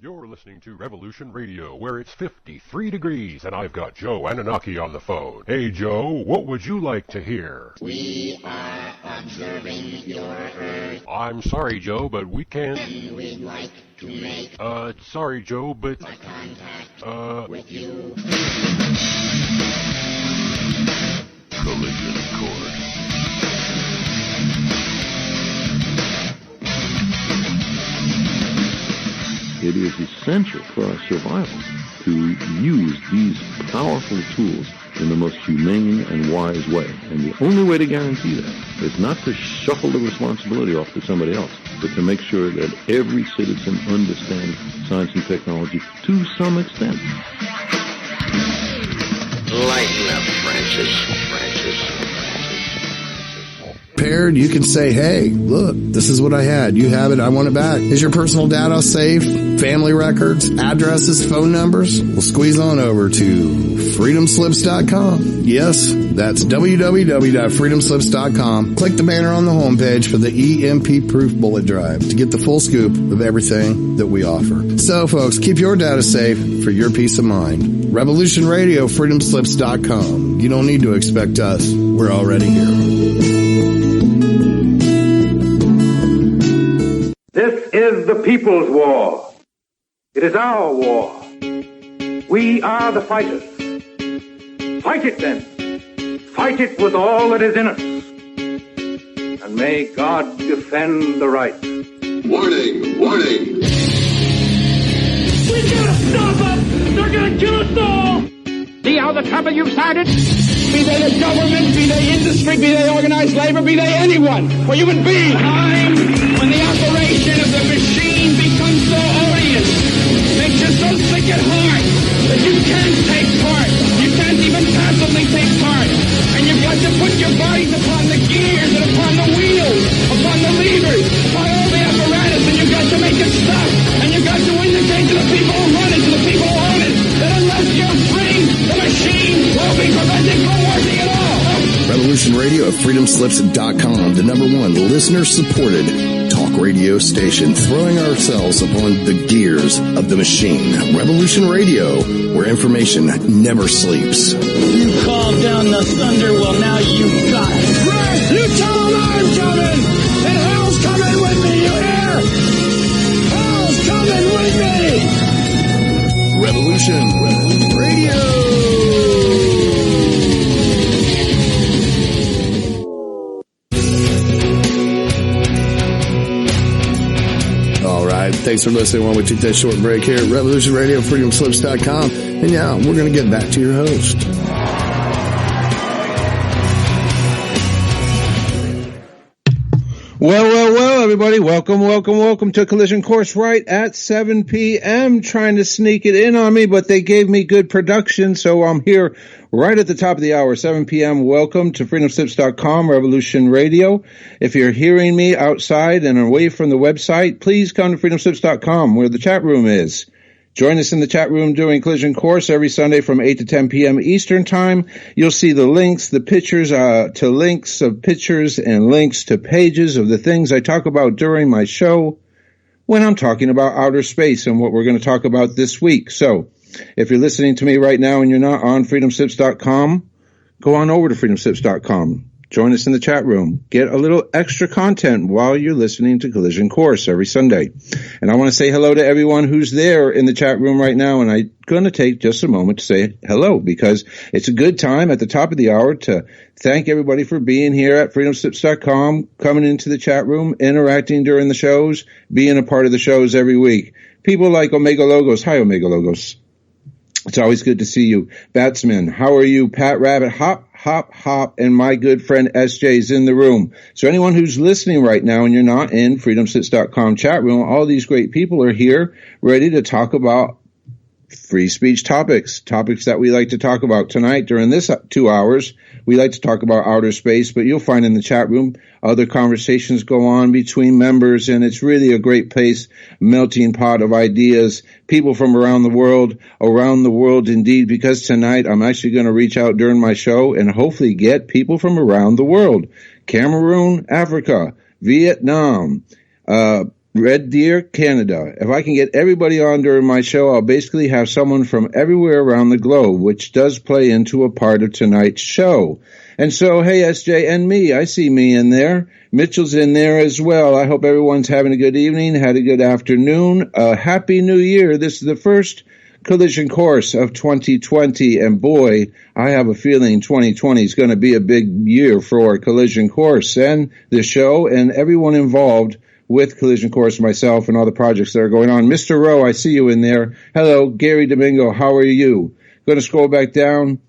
You're listening to Revolution Radio, where it's 53 degrees, and I've got Joe Anunnaki on the phone. Hey, Joe, what would you like to hear? We are observing your Earth. I'm sorry, Joe, but we can't... And we'd like to make... sorry, Joe, but... a contact with you. Collision Course. It is essential for our survival to use these powerful tools in the most humane and wise way. And the only way to guarantee that is not to shuffle the responsibility off to somebody else, but to make sure that every citizen understands science and technology to some extent. Lighten up, Francis. Paired, you can say, hey, look, this is what I had. You have it. I want it back. Is your personal data safe? Family records, addresses, phone numbers? Well, squeeze on over to freedomslips.com. Yes, that's www.freedomslips.com. Click the banner on the homepage for the EMP-proof bullet drive to get the full scoop of everything that we offer. So, folks, keep your data safe for your peace of mind. Revolution Radio, freedomslips.com. You don't need to expect us. We're already here. This is the people's war. It is our war. We are the fighters. Fight it then. Fight it with all that is in us. And may God defend the right. Warning, warning. We gotta stop them! They're gonna kill us all! See how the trouble you've started? Be they the government, be they industry, be they organized labor, be they anyone, or human beings. Time when the operation of the machine becomes so odious, makes you so sick at heart that you can't take part. You can't even passively take part. And you've got to put your bodies upon the gears and upon the wheels, upon the levers, upon all the apparatus, and you've got to make it stop. And you've got to indicate to the people who run it, to the people who own it, that unless you're free, the machine will be prevented from working at all. Revolution Radio at freedomslips.com, the #1 listener-supported talk radio station, throwing ourselves upon the gears of the machine. Revolution Radio, where information never sleeps. You called down the thunder, well now you got it. Right, you tell them I'm coming, and hell's coming with me, you hear? Hell's coming with me! Revolution Radio. Thanks for listening while we took that short break here at Revolution Radio, freedomslips.com. And yeah, we're going to get back to your host. Well, everybody. Welcome to Collision Course right at 7 p.m. Trying to sneak it in on me, but they gave me good production, so I'm here right at the top of the hour, 7 p.m. Welcome to freedomslips.com, Revolution Radio. If you're hearing me outside and away from the website, please come to freedomslips.com, where the chat room is. Join us in the chat room during Collision Course every Sunday from 8 to 10 p.m. Eastern Time. You'll see the links, the pictures to links of pictures and links to pages of the things I talk about during my show when I'm talking about outer space and what we're going to talk about this week. So if you're listening to me right now and you're not on freedomslips.com, go on over to freedomslips.com. Join us in the chat room. Get a little extra content while you're listening to Collision Course every Sunday. And I want to say hello to everyone who's there in the chat room right now. And I'm going to take just a moment to say hello, because it's a good time at the top of the hour to thank everybody for being here at freedomslips.com, coming into the chat room, interacting during the shows, being a part of the shows every week. People like Omega Logos. Hi, Omega Logos. It's always good to see you. Batsman, how are you? Pat Rabbit, hop, and my good friend SJ is in the room. So anyone who's listening right now and you're not in freedomslips.com chat room, all these great people are here ready to talk about free speech topics that we like to talk about tonight during this 2 hours. We like to talk about outer space, but you'll find in the chat room other conversations go on between members, and it's really a great place, melting pot of ideas, people from around the world indeed, because tonight I'm actually going to reach out during my show and hopefully get people from around the world. Cameroon, Africa, Vietnam, Red Deer, Canada. If I can get everybody on during my show, I'll basically have someone from everywhere around the globe, which does play into a part of tonight's show. And so, hey, SJ and me, I see me in there. Mitchell's in there as well. I hope everyone's having a good evening, had a good afternoon. Happy New Year. This is the first collision course of 2020, and boy, I have a feeling 2020 is going to be a big year for collision course and the show and everyone involved with collision course, myself and all the projects that are going on. Mr. Rowe, I see you in there. Hello, Gary Domingo, how are you? Going to scroll back down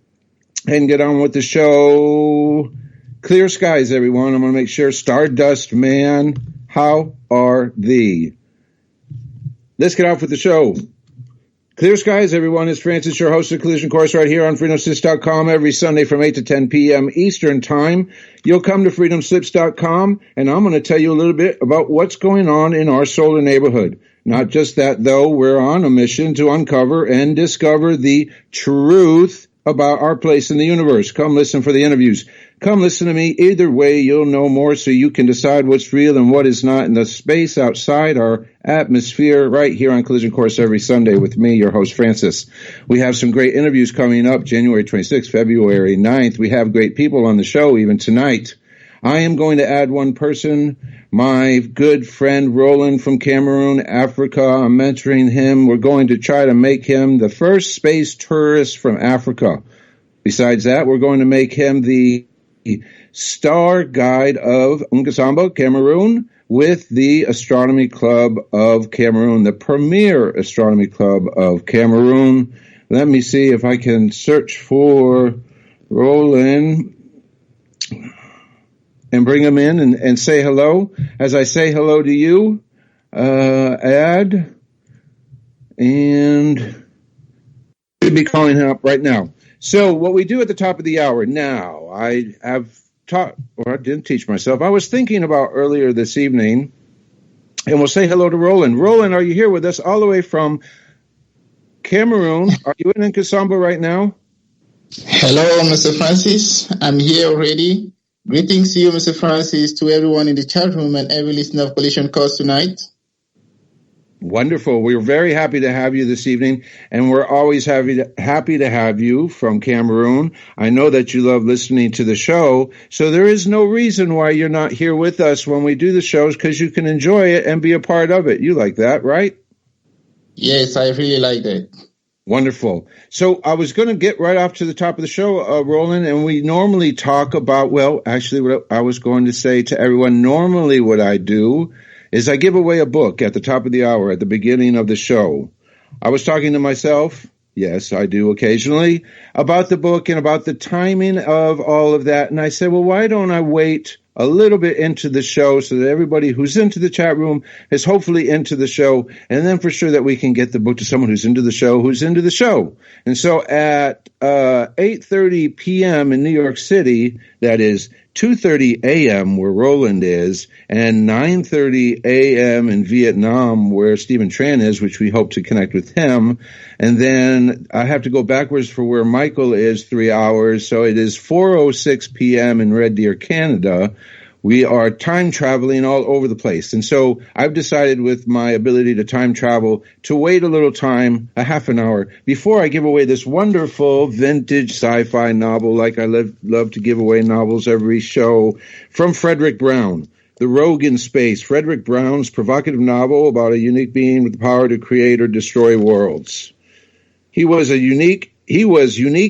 and get on with the show. Clear skies, everyone. I'm going to make sure. Stardust Man, how are thee? Let's get off with the show. Clear skies, everyone. It's Francis, your host of Collision Course, right here on freedomslips.com every Sunday from 8 to 10 p.m. Eastern Time. You'll come to freedomslips.com, and I'm going to tell you a little bit about what's going on in our solar neighborhood. Not just that, though. We're on a mission to uncover and discover the truth about our place in the universe. Come listen for the interviews. Come listen to me. Either way, you'll know more so you can decide what's real and what is not in the space outside our atmosphere right here on Collision Course every Sunday with me, your host, Francis. We have some great interviews coming up January 26th, February 9th. We have great people on the show even tonight. I am going to add one person, my good friend Roland from Cameroon, Africa. I'm mentoring him. We're going to try to make him the first space tourist from Africa. Besides that, we're going to make him the star guide of Nkongsamba, Cameroon, with the Astronomy Club of Cameroon, the premier Astronomy Club of Cameroon. Let me see if I can search for Roland and bring him in and say hello. As I say hello to you, add, and we'll be calling him up right now. So what we do at the top of the hour now, I have taught, or I didn't teach myself, I was thinking about earlier this evening, and we'll say hello to Roland. Roland, are you here with us all the way from Cameroon? Are you in Nkongsamba right now? Hello, Mr. Francis. I'm here already. Greetings to you, Mr. Francis, to everyone in the chat room and every listener of Collision Course tonight. Wonderful. We're very happy to have you this evening, and we're always happy to have you from Cameroon. I know that you love listening to the show, so there is no reason why you're not here with us when we do the shows, because you can enjoy it and be a part of it. You like that, right? Yes, I really like that. Wonderful. So I was going to get right off to the top of the show, Roland, and we normally talk about, well, actually what I was going to say to everyone, normally what I do is I give away a book at the top of the hour at the beginning of the show. I was talking to myself, yes, I do occasionally, about the book and about the timing of all of that. And I said, well, why don't I wait a little bit into the show so that everybody who's into the chat room is hopefully into the show, and then for sure that we can get the book to someone who's into the show. And so at 8:30 p.m. in New York City, that is 2:30 a.m. where Roland is, and 9:30 a.m. in Vietnam where Stephen Tran is, which we hope to connect with him. And then I have to go backwards for where Michael is 3 hours, so it is 4:06 p.m. in Red Deer, Canada. We are time traveling all over the place. And so I've decided with my ability to time travel to wait a little time, a half an hour, before I give away this wonderful vintage sci-fi novel, like I love to give away novels every show, from Frederick Brown, The Rogue in Space. Frederick Brown's provocative novel about a unique being with the power to create or destroy worlds. He was unique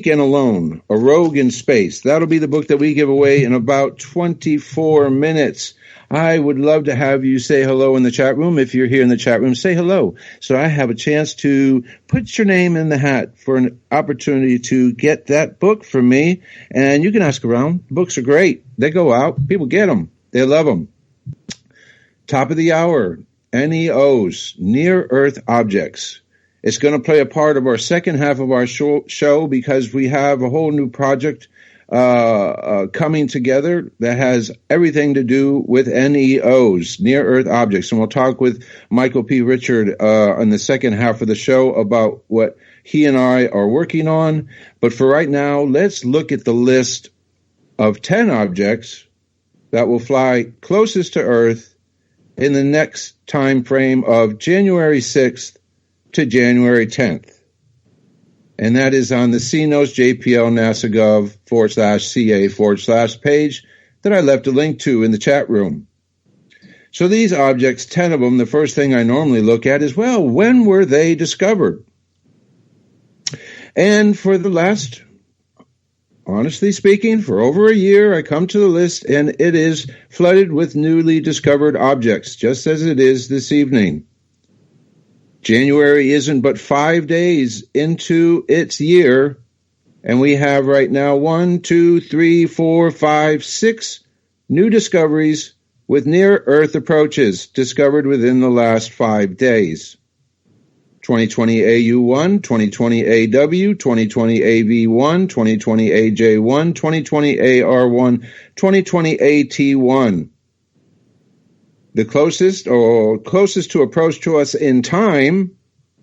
and alone, a rogue in space. That'll be the book that we give away in about 24 minutes. I would love to have you say hello in the chat room. If you're here in the chat room, say hello. So I have a chance to put your name in the hat for an opportunity to get that book from me. And you can ask around. Books are great. They go out. People get them. They love them. Top of the hour, NEOs, near-Earth objects. It's going to play a part of our second half of our show because we have a whole new project coming together that has everything to do with NEOs, near-Earth objects. And we'll talk with Michael P. Richard in the second half of the show about what he and I are working on. But for right now, let's look at the list of 10 objects that will fly closest to Earth in the next time frame of January 6th to January 10th. And that is on the CNOS JPL NASA.gov/CA/ page that I left a link to in the chat room. So these objects, 10 of them, the first thing I normally look at is, well, when were they discovered? And for the last, honestly speaking, for over a year, I come to the list and it is flooded with newly discovered objects, just as it is this evening. January isn't but 5 days into its year, and we have right now 6 new discoveries with near-Earth approaches discovered within the last 5 days. 2020 AU1, 2020 AW, 2020 AV1, 2020 AJ1, 2020 AR1, 2020 AT1. The closest to approach to us in time,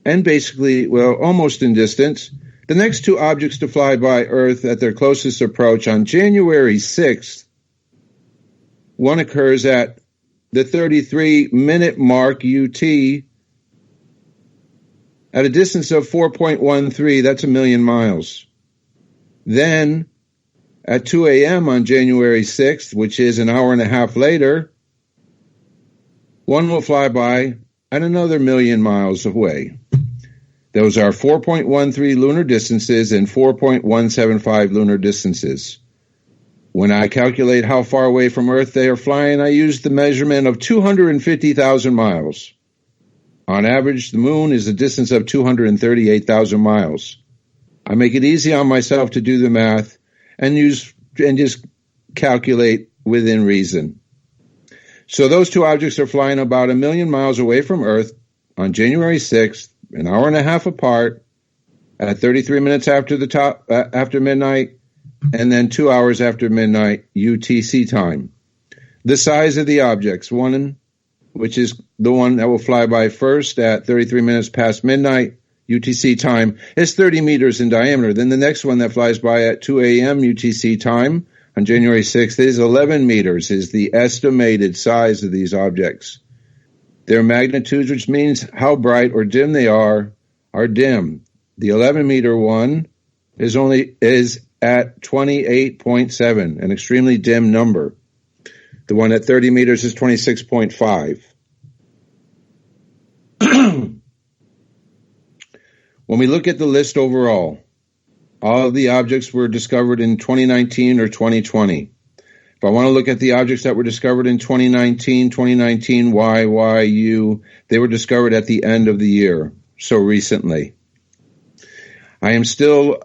and basically, well, almost in distance, the next two objects to fly by Earth at their closest approach on January 6th. One occurs at the 33-minute mark UT at a distance of 4.13. That's 1 million miles. Then, at 2 a.m. on January 6th, which is an hour and a half later, one will fly by at another 1 million miles away. Those are 4.13 lunar distances and 4.175 lunar distances. When I calculate how far away from Earth they are flying, I use the measurement of 250,000 miles. On average, the moon is a distance of 238,000 miles. I make it easy on myself to do the math and just calculate within reason. So those two objects are flying about 1 million miles away from Earth on January 6th, an hour and a half apart, at 33 minutes after midnight, and then 2 hours after midnight UTC time. The size of the objects, one, which is the one that will fly by first at 33 minutes past midnight UTC time, is 30 meters in diameter. Then the next one that flies by at 2 a.m. UTC time on January 6th is 11 meters, is the estimated size of these objects. Their magnitudes, which means how bright or dim they are dim. The 11-meter one is at 28.7, an extremely dim number. The one at 30 meters is 26.5. When we look at the list overall, all of the objects were discovered in 2019 or 2020. If I want to look at the objects that were discovered in 2019, YYU, they were discovered at the end of the year, so recently. I am still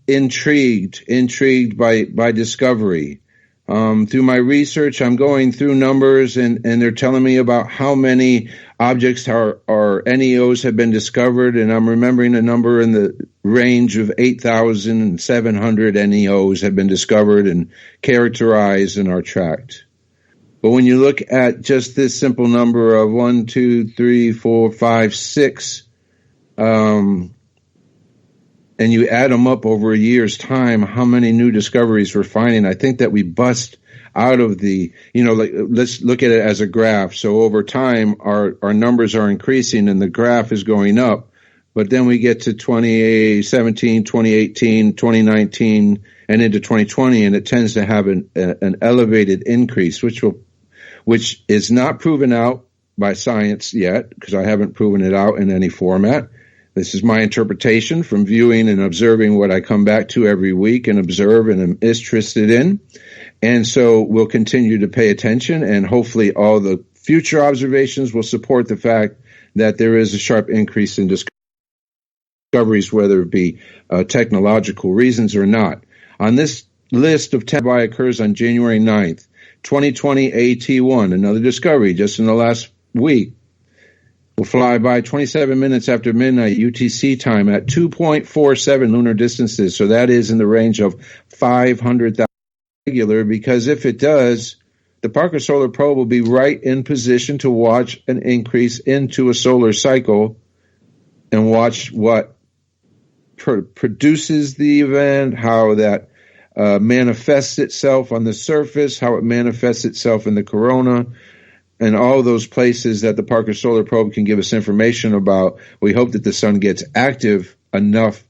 intrigued by discovery. Through my research, I'm going through numbers, and they're telling me about how many objects or NEOs have been discovered, and I'm remembering a number in the range of 8,700 NEOs have been discovered and characterized and are tracked. But when you look at just this simple number of 1, 2, 3, 4, 5, 6, and you add them up over a year's time, how many new discoveries we're finding, I think that we bust out of the, let's look at it as a graph. So over time, our numbers are increasing and the graph is going up. But then we get to 2017, 2018, 2019, and into 2020, and it tends to have an elevated increase, which is not proven out by science yet, because I haven't proven it out in any format. This is my interpretation from viewing and observing what I come back to every week and observe and am interested in. And so we'll continue to pay attention, and hopefully all the future observations will support the fact that there is a sharp increase in discoveries, whether it be technological reasons or not. On this list of 10 occurs on January 9th, 2020 AT1, another discovery just in the last week. Will fly by 27 minutes after midnight UTC time at 2.47 lunar distances. So that is in the range of 500,000 regular, because if it does, the Parker Solar Probe will be right in position to watch an increase into a solar cycle and watch what produces the event, how that manifests itself on the surface, how it manifests itself in the corona. and all those places that the Parker Solar Probe can give us information about. We hope that the sun gets active enough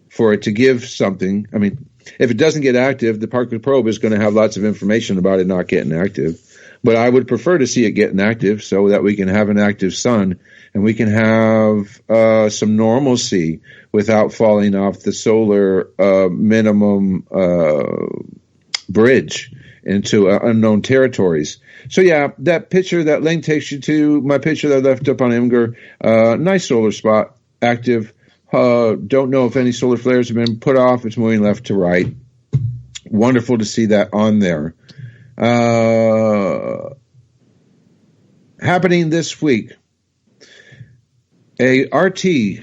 for it to give something. I mean, if it doesn't get active, the Parker Probe is going to have lots of information about it not getting active. But I would prefer to see it getting active so that we can have an active sun and we can have some normalcy without falling off the solar minimum bridge into unknown territories. So yeah, that picture, that link takes you to my picture that I left up on Imgur. Nice solar spot, active. Don't know if any solar flares have been put off. It's moving left to right. Wonderful to see that on there. Happening this week, a RT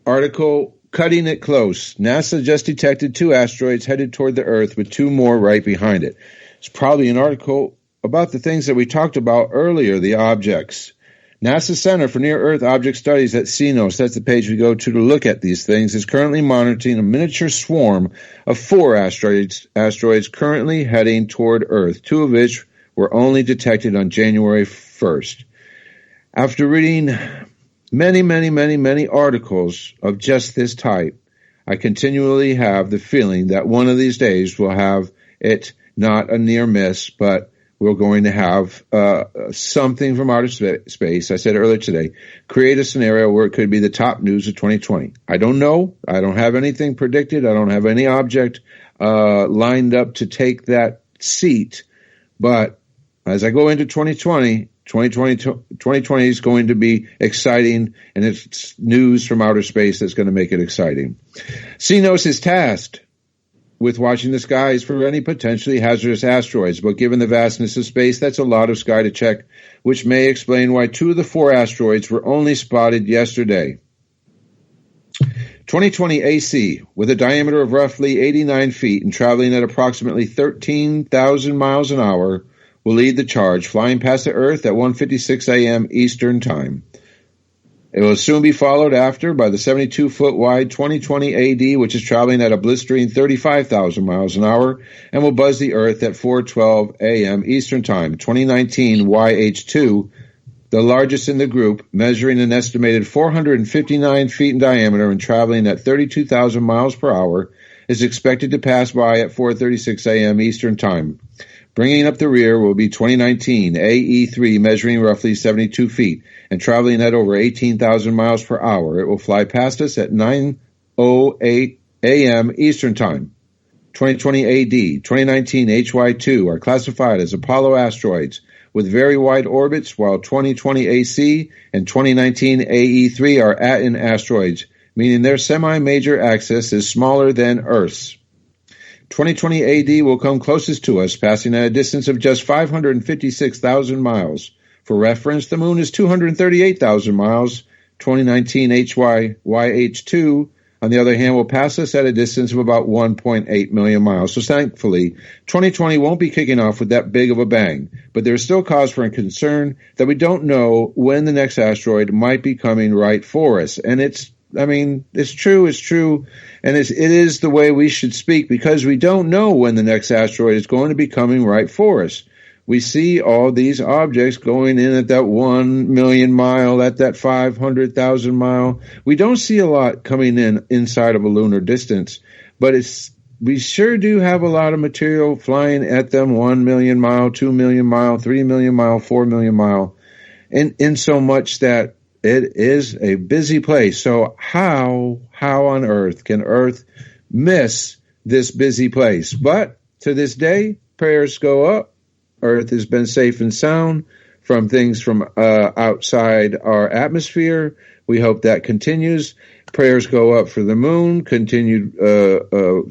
article, cutting it close. NASA just detected 2 asteroids headed toward the Earth with 2 more right behind it. It's probably an article about the things that we talked about earlier, the objects. NASA Center for Near-Earth Object Studies at CNOS, that's the page we go to look at these things, is currently monitoring a miniature swarm of 4 asteroids currently heading toward Earth, 2 of which were only detected on January 1st. After reading many articles of just this type, I continually have the feeling that one of these days we'll have it not a near miss, but we're going to have something from outer space. I said earlier today, create a scenario where it could be the top news of 2020. I don't know. I don't have anything predicted. I don't have any object lined up to take that seat. But as I go into 2020 is going to be exciting, and it's news from outer space that's going to make it exciting. CNOS is tasked with watching the skies for any potentially hazardous asteroids, but given the vastness of space, that's a lot of sky to check, which may explain why 2 of the 4 asteroids were only spotted yesterday. 2020 AC, with a diameter of roughly 89 feet and traveling at approximately 13,000 miles an hour, will lead the charge, flying past the Earth at 1:56 a.m. Eastern Time. It will soon be followed after by the 72-foot wide 2020 AD, which is traveling at a blistering 35,000 miles an hour and will buzz the Earth at 4:12 a.m. Eastern Time. 2019 YH2, the largest in the group, measuring an estimated 459 feet in diameter and traveling at 32,000 miles per hour, is expected to pass by at 4:36 a.m. Eastern Time. Bringing up the rear will be 2019 AE3, measuring roughly 72 feet and traveling at over 18,000 miles per hour. It will fly past us at 9:08 a.m. Eastern Time. 2020 AD, 2019 HY2 are classified as Apollo asteroids with very wide orbits, while 2020 AC and 2019 AE3 are Aten asteroids, meaning their semi-major axis is smaller than Earth's. 2020 AD will come closest to us, passing at a distance of just 556,000 miles. For reference, the moon is 238,000 miles. 2019 YH2, on the other hand, will pass us at a distance of about 1.8 million miles. So thankfully, 2020 won't be kicking off with that big of a bang. But there's still cause for concern that we don't know when the next asteroid might be coming right for us. And it's true, and it is the way we should speak, because we don't know when the next asteroid is going to be coming right for us. We see all these objects going in at that 1 million mile, at that 500,000 mile. We don't see a lot coming in inside of a lunar distance, but we sure do have a lot of material flying at them 1 million mile, 2 million mile, 3 million mile, 4 million mile, in so much that it is a busy place. So how on earth can Earth miss this busy place? But to this day, prayers go up. Earth has been safe and sound from things from outside our atmosphere. We hope that continues. Prayers go up for the moon, continued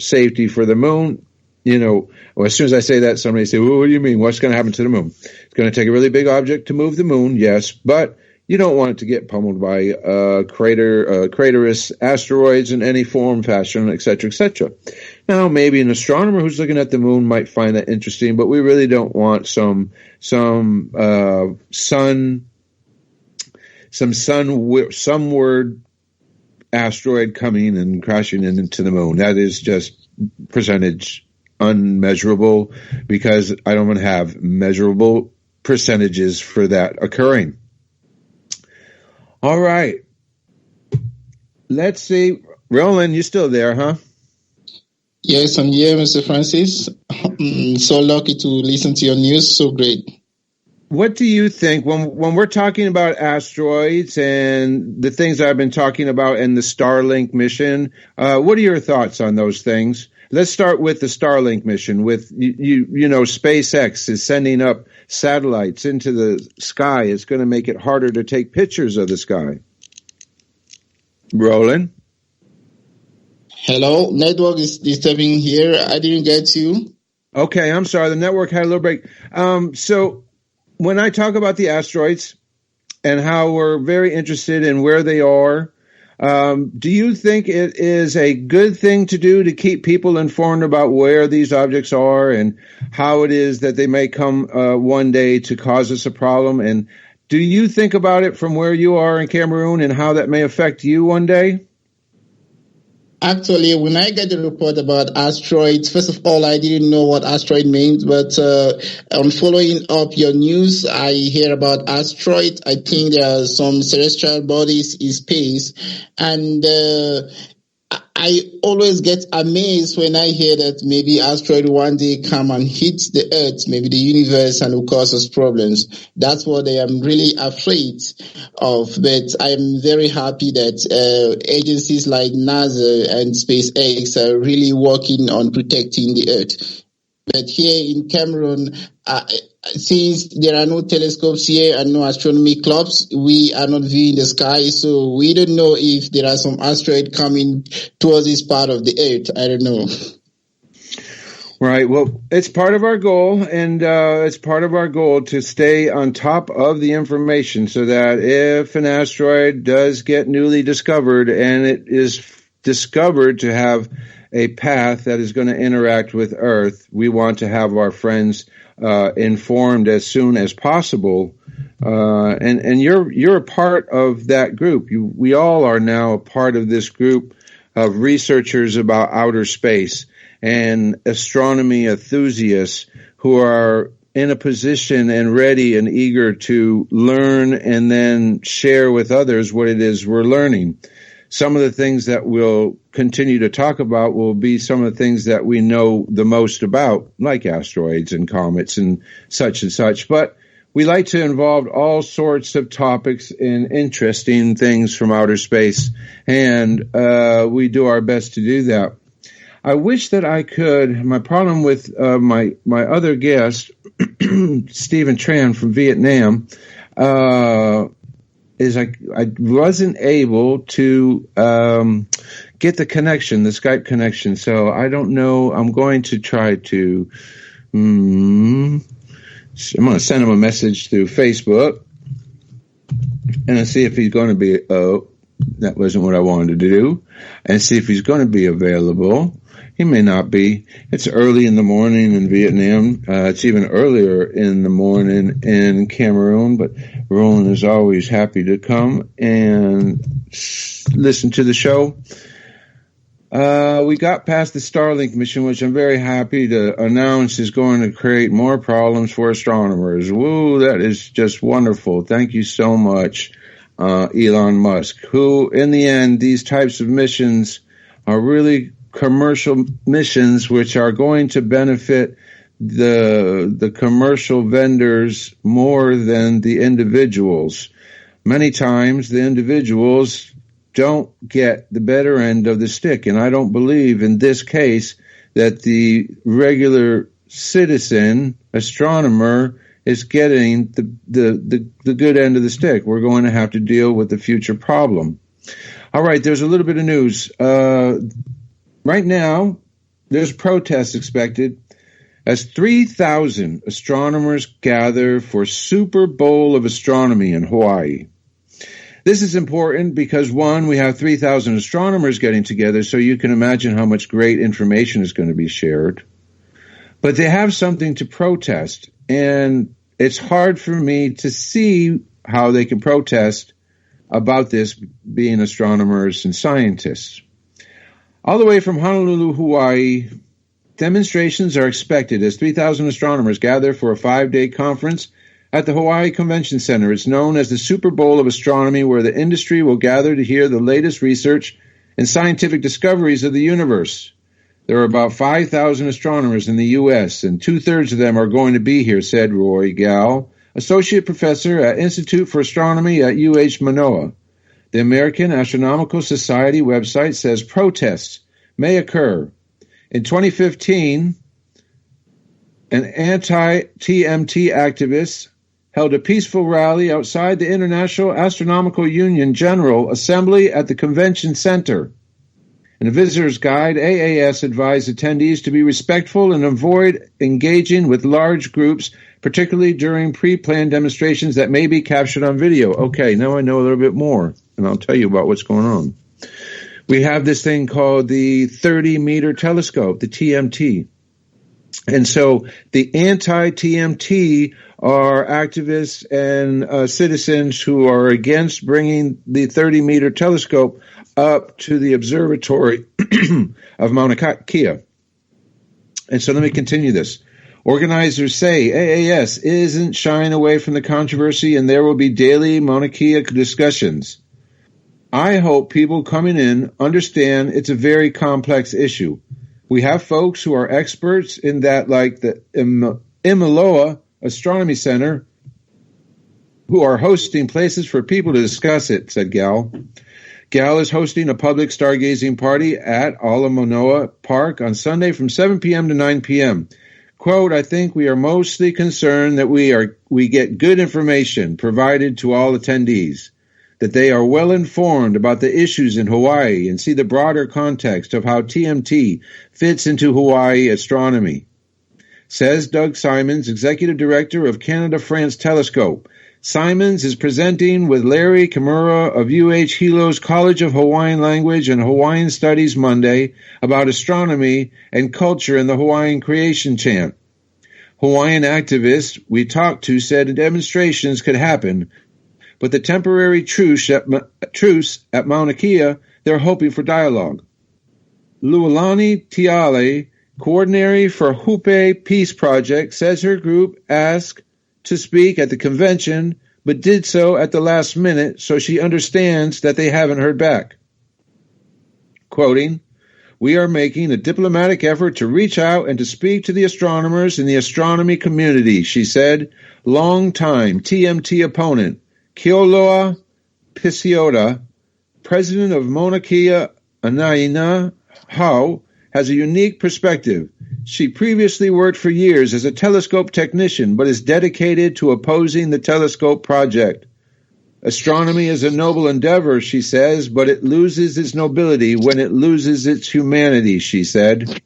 safety for the moon. As soon as I say that, somebody say, well, what do you mean? What's going to happen to the moon? It's going to take a really big object to move the moon, yes, but you don't want it to get pummeled by craterous asteroids in any form, fashion, etc., etc. Now, maybe an astronomer who's looking at the moon might find that interesting, but we really don't want some sunward asteroid coming and crashing into the moon. That is just percentage unmeasurable, because I don't want to have measurable percentages for that occurring. All right. Let's see. Roland, you still there, huh? Yes, I'm here, Mr. Francis. So lucky to listen to your news. So great. What do you think when we're talking about asteroids and the things I've been talking about in the Starlink mission? What are your thoughts on those things? Let's start with the Starlink mission. With you know, SpaceX is sending up satellites into the sky. It's going to make it harder to take pictures of the sky. Roland? Hello, network is disturbing here. I didn't get you. Okay, I'm sorry. The network had a little break. So when I talk about the asteroids and how we're very interested in where they are, do you think it is a good thing to do to keep people informed about where these objects are and how it is that they may come one day to cause us a problem? And do you think about it from where you are in Cameroon and how that may affect you one day? Actually, when I get the report about asteroids, first of all, I didn't know what asteroid means, but on following up your news, I hear about asteroids. I think there are some celestial bodies in space, and I always get amazed when I hear that maybe asteroid one day come and hit the Earth, maybe the universe, and will cause us problems. That's what I am really afraid of. But I'm very happy that agencies like NASA and SpaceX are really working on protecting the Earth. But here in Cameroon, since there are no telescopes here and no astronomy clubs, we are not viewing the sky, so we don't know if there are some asteroids coming towards this part of the Earth. I don't know. Right. Well, it's part of our goal, and it's part of our goal to stay on top of the information so that if an asteroid does get newly discovered and it is discovered to have a path that is going to interact with Earth, we want to have our friends informed as soon as possible. And you're a part of that group. We all are now a part of this group of researchers about outer space and astronomy enthusiasts who are in a position and ready and eager to learn and then share with others what it is we're learning. Some of the things that we'll continue to talk about will be some of the things that we know the most about, like asteroids and comets and such. But we like to involve all sorts of topics and interesting things from outer space, and we do our best to do that. I wish that I could. My problem with my other guest, Stephen Tran from Vietnam, is I wasn't able to get the connection, the Skype connection. So I don't know. I'm going to try to. I'm going to send him a message through Facebook and see if he's going to be. Oh, that wasn't what I wanted to do. And see if he's going to be available. He may not be. It's early in the morning in Vietnam. It's even earlier in the morning in Cameroon, but Roland is always happy to come and listen to the show. We got past the Starlink mission, which I'm very happy to announce is going to create more problems for astronomers. Woo, that is just wonderful. Thank you so much, Elon Musk, who, in the end, these types of missions are really commercial missions which are going to benefit the commercial vendors more than the individuals. Many times the individuals don't get the better end of the stick, and I don't believe in this case that the regular citizen astronomer is getting the good end of the stick. We're going to have to deal with the future problem. All right, there's a little bit of news. Right now, there's protests expected as 3,000 astronomers gather for Super Bowl of Astronomy in Hawaii. This is important because, one, we have 3,000 astronomers getting together, so you can imagine how much great information is going to be shared. But they have something to protest, and it's hard for me to see how they can protest about this being astronomers and scientists. All the way from Honolulu, Hawaii, demonstrations are expected as 3,000 astronomers gather for a 5-day conference at the Hawaii Convention Center. It's known as the Super Bowl of Astronomy, where the industry will gather to hear the latest research and scientific discoveries of the universe. There are about 5,000 astronomers in the U.S., and 2/3 of them are going to be here, said Roy Gal, associate professor at Institute for Astronomy at UH Manoa. The American Astronomical Society website says protests may occur. In 2015, an anti-TMT activist held a peaceful rally outside the International Astronomical Union General Assembly at the Convention Center. In a visitor's guide, AAS advised attendees to be respectful and avoid engaging with large groups, particularly during pre-planned demonstrations that may be captured on video. Okay, now I know a little bit more, and I'll tell you about what's going on. We have this thing called the 30-meter telescope, the TMT. And so the anti-TMT are activists and citizens who are against bringing the 30-meter telescope up to the observatory of Mauna Kea. And so let me continue this. Organizers say AAS isn't shying away from the controversy, and there will be daily Mauna Kea discussions. I hope people coming in understand it's a very complex issue. We have folks who are experts in that, like the Imiloa Astronomy Center, who are hosting places for people to discuss it, said Gal. Gal is hosting a public stargazing party at Ala Manoa Park on Sunday from 7 p.m. to 9 p.m. Quote, I think we are mostly concerned that we get good information provided to all attendees, that they are well informed about the issues in Hawaii and see the broader context of how TMT fits into Hawaii astronomy, says Doug Simons, Executive Director of Canada-France Telescope. Simons is presenting with Larry Kimura of UH Hilo's College of Hawaiian Language and Hawaiian Studies Monday about astronomy and culture in the Hawaiian Creation Chant. Hawaiian activists we talked to said demonstrations could happen, but the temporary truce at Mauna Kea, they're hoping for dialogue. Lualani Tiale, coordinator for Hupe Peace Project, says her group asked to speak at the convention, but did so at the last minute, so she understands that they haven't heard back. Quoting, we are making a diplomatic effort to reach out and to speak to the astronomers in the astronomy community, she said. Long-time TMT opponent, Keoloa Pisiota, president of Mauna Kea Anaina Hau, has a unique perspective. She previously worked for years as a telescope technician, but is dedicated to opposing the telescope project. Astronomy is a noble endeavor, she says, but it loses its nobility when it loses its humanity, she said.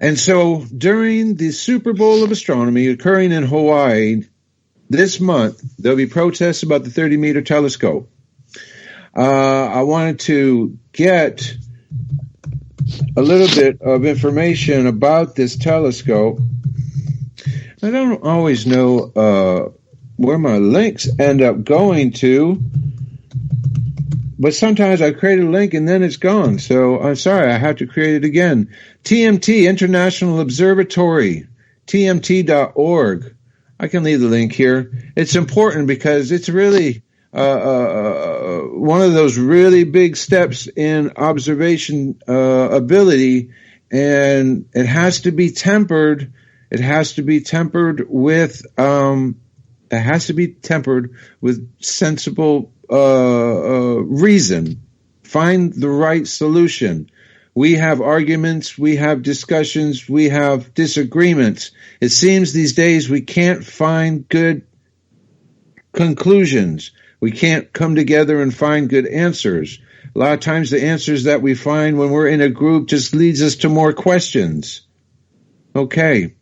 And so during the Super Bowl of Astronomy occurring in Hawaii this month, there'll be protests about the 30-meter telescope. I wanted to get a little bit of information about this telescope. I don't always know where my links end up going to, but sometimes I create a link and then it's gone. So I'm sorry, I have to create it again. TMT, International Observatory, tmt.org. I can leave the link here. It's important because it's really one of those really big steps in observation ability, and it has to be tempered. It has to be tempered with sensible reason. Find the right solution. We have arguments, we have discussions, we have disagreements. It seems these days we can't find good conclusions. We can't come together and find good answers. A lot of times the answers that we find when we're in a group just leads us to more questions. Okay.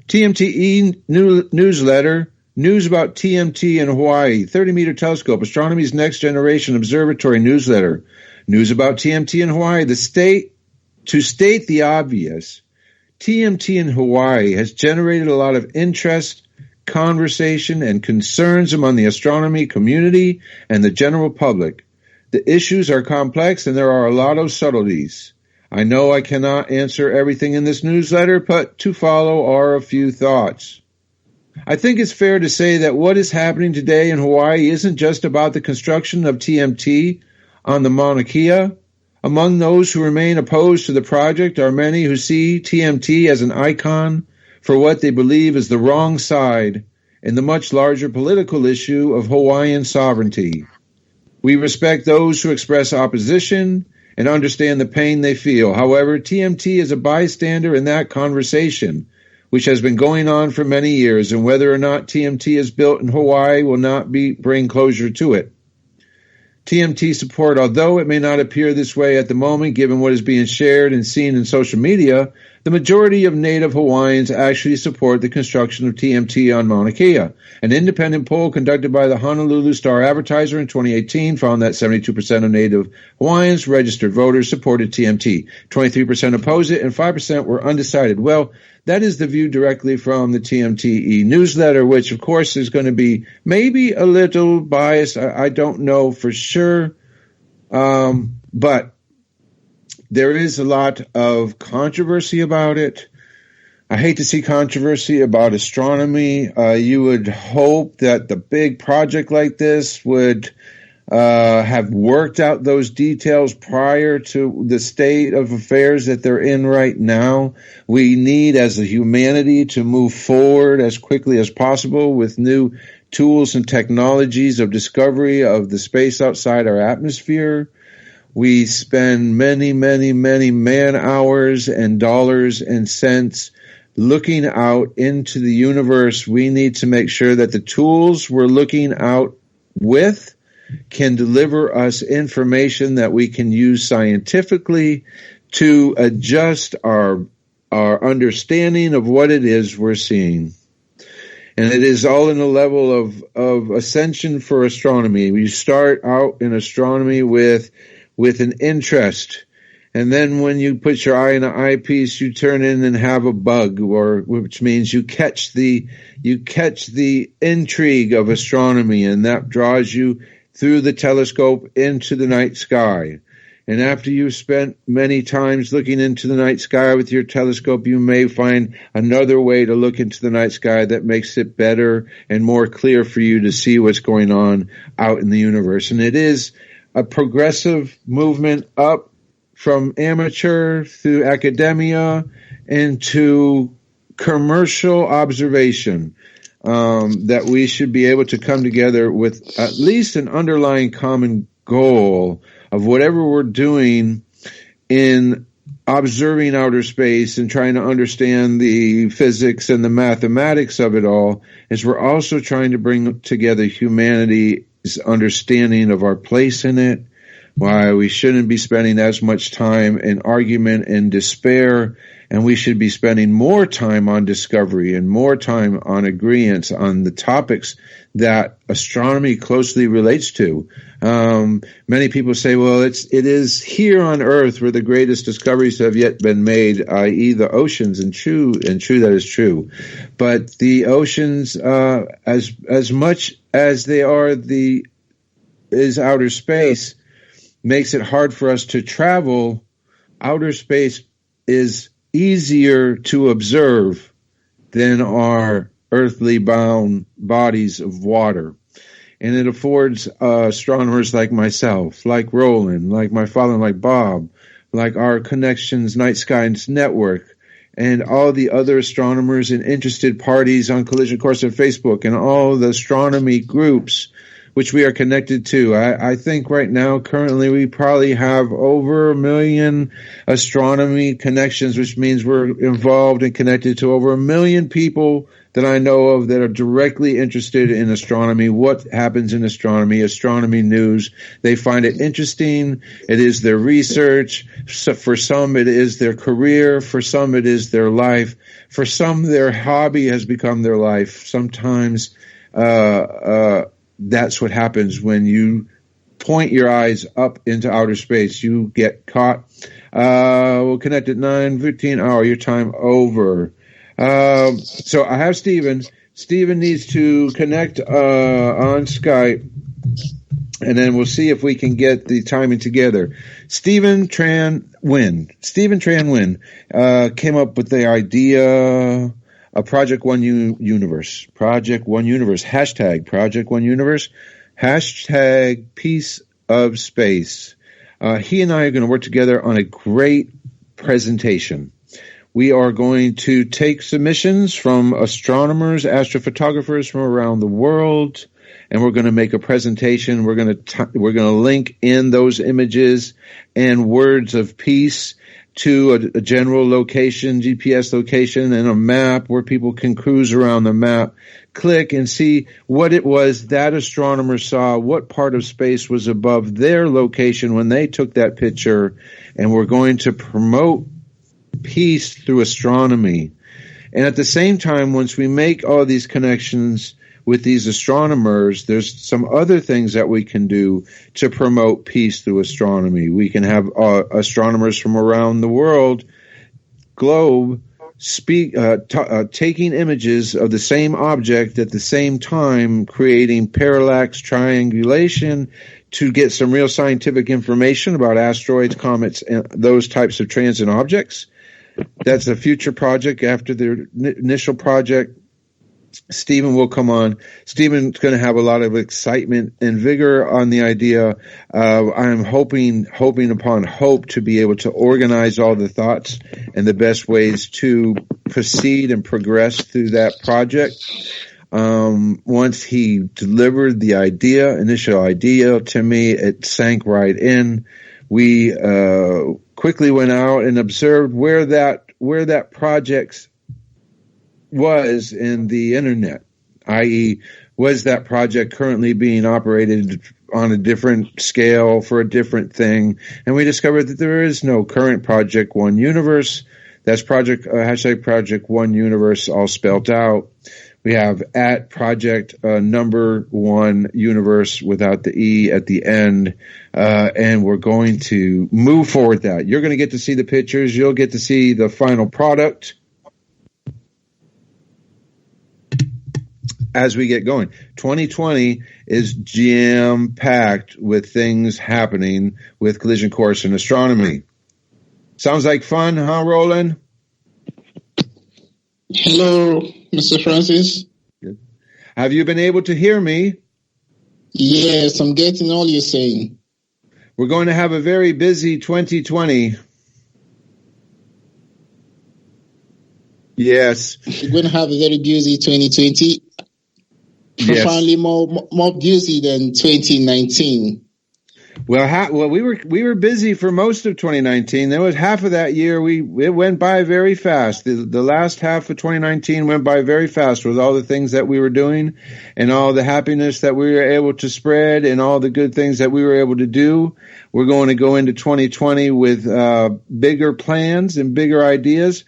TMTE newsletter, news about TMT in Hawaii, 30-meter telescope, astronomy's next generation observatory newsletter. News about TMT in Hawaii. To state the obvious, TMT in Hawaii has generated a lot of interest, conversation, and concerns among the astronomy community and the general public. The issues are complex and there are a lot of subtleties. I know I cannot answer everything in this newsletter, but to follow are a few thoughts. I think it's fair to say that what is happening today in Hawaii isn't just about the construction of TMT on the Mauna Kea. Among those who remain opposed to the project are many who see TMT as an icon for what they believe is the wrong side in the much larger political issue of Hawaiian sovereignty. We respect those who express opposition and understand the pain they feel. However, TMT is a bystander in that conversation, which has been going on for many years, and whether or not TMT is built in Hawaii will not bring closure to it. TMT support, although it may not appear this way at the moment, given what is being shared and seen in social media, the majority of Native Hawaiians actually support the construction of TMT on Mauna Kea. An independent poll conducted by the Honolulu Star-Advertiser in 2018 found that 72% of Native Hawaiians, registered voters, supported TMT. 23% opposed it, and 5% were undecided. Well, that is the view directly from the TMTE newsletter, which, of course, is going to be maybe a little biased. I don't know for sure. But there is a lot of controversy about it. I hate to see controversy about astronomy. You would hope that the big project like this would have worked out those details prior to the state of affairs that they're in right now. We need, as a humanity, to move forward as quickly as possible with new tools and technologies of discovery of the space outside our atmosphere. We spend many, many, many man hours and dollars and cents looking out into the universe. We need to make sure that the tools we're looking out with can deliver us information that we can use scientifically to adjust our understanding of what it is we're seeing. And it is all in the level of ascension for astronomy. We start out in astronomy with an interest. And then when you put your eye in an eyepiece, you turn in and have a bug, which means you catch the intrigue of astronomy, and that draws you through the telescope into the night sky. And after you've spent many times looking into the night sky with your telescope, you may find another way to look into the night sky that makes it better and more clear for you to see what's going on out in the universe. And it is a progressive movement up from amateur through academia into commercial observation. That we should be able to come together with at least an underlying common goal of whatever we're doing in observing outer space and trying to understand the physics and the mathematics of it all, is we're also trying to bring together humanity's understanding of our place in it, why we shouldn't be spending as much time in argument and despair, and we should be spending more time on discovery and more time on agreement on the topics that astronomy closely relates to. Many people say, well, it is here on Earth where the greatest discoveries have yet been made, i.e. the oceans, and true that is true. But the oceans, as much as they is outer space, makes it hard for us to travel. Outer space is easier to observe than our earthly bound bodies of water. And it affords astronomers like myself, like Roland, like my father, and like Bob, like our Connections Night Skies Network, and all the other astronomers and interested parties on Collision Course and Facebook, and all the astronomy groups which we are connected to. I think right now, currently, we probably have over 1 million astronomy connections, which means we're involved and connected to over 1 million people that I know of that are directly interested in astronomy, what happens in astronomy news. They find it interesting. It is their research. So for some, it is their career. For some, it is their life. For some, their hobby has become their life. Sometimes, that's what happens when you point your eyes up into outer space. You get caught. We'll connect at 9:15. Oh, your time over. So I have Stephen. Stephen needs to connect on Skype, and then we'll see if we can get the timing together. Stephen Tran Nguyen came up with the idea Project One Universe. Project One Universe. Hashtag Project One Universe. Hashtag Peace of Space. He and I are going to work together on a great presentation. We are going to take submissions from astronomers, astrophotographers from around the world, and we're going to make a presentation. We're going to link in those images and words of peace to a general location, GPS location, and a map where people can cruise around the map, click and see what it was that astronomer saw, what part of space was above their location when they took that picture, and we're going to promote peace through astronomy. And at the same time, once we make all these connections with these astronomers, there's some other things that we can do to promote peace through astronomy. We can have astronomers from around the globe taking images of the same object at the same time, creating parallax triangulation to get some real scientific information about asteroids, comets, and those types of transit objects. That's a future project after the initial project. Stephen will come on. Stephen's going to have a lot of excitement and vigor on the idea. I'm hoping upon hope to be able to organize all the thoughts and the best ways to proceed and progress through that project. Once he delivered the initial idea to me, it sank right in. We quickly went out and observed where that project was in the internet, i.e., was that project currently being operated on a different scale for a different thing? And we discovered that there is no current Project One Universe. That's hashtag Project One Universe, all spelled out. We have at Project number One Universe without the E at the end, and we're going to move forward that. You're going to get to see the pictures. You'll get to see the final product as we get going. 2020 is jam-packed with things happening with Collision Course in Astronomy. Sounds like fun, huh, Roland? Hello, Mr. Francis. Good. Have you been able to hear me? Yes, I'm getting all you're saying. We're going to have a very busy 2020. Yes. We're going to have a very busy 2020. Profoundly more busy than 2019. Well, we were busy for most of 2019. There was half of that year it went by very fast. The last half of 2019 went by very fast with all the things that we were doing and all the happiness that we were able to spread and all the good things that we were able to do. We're going to go into 2020 with bigger plans and bigger ideas.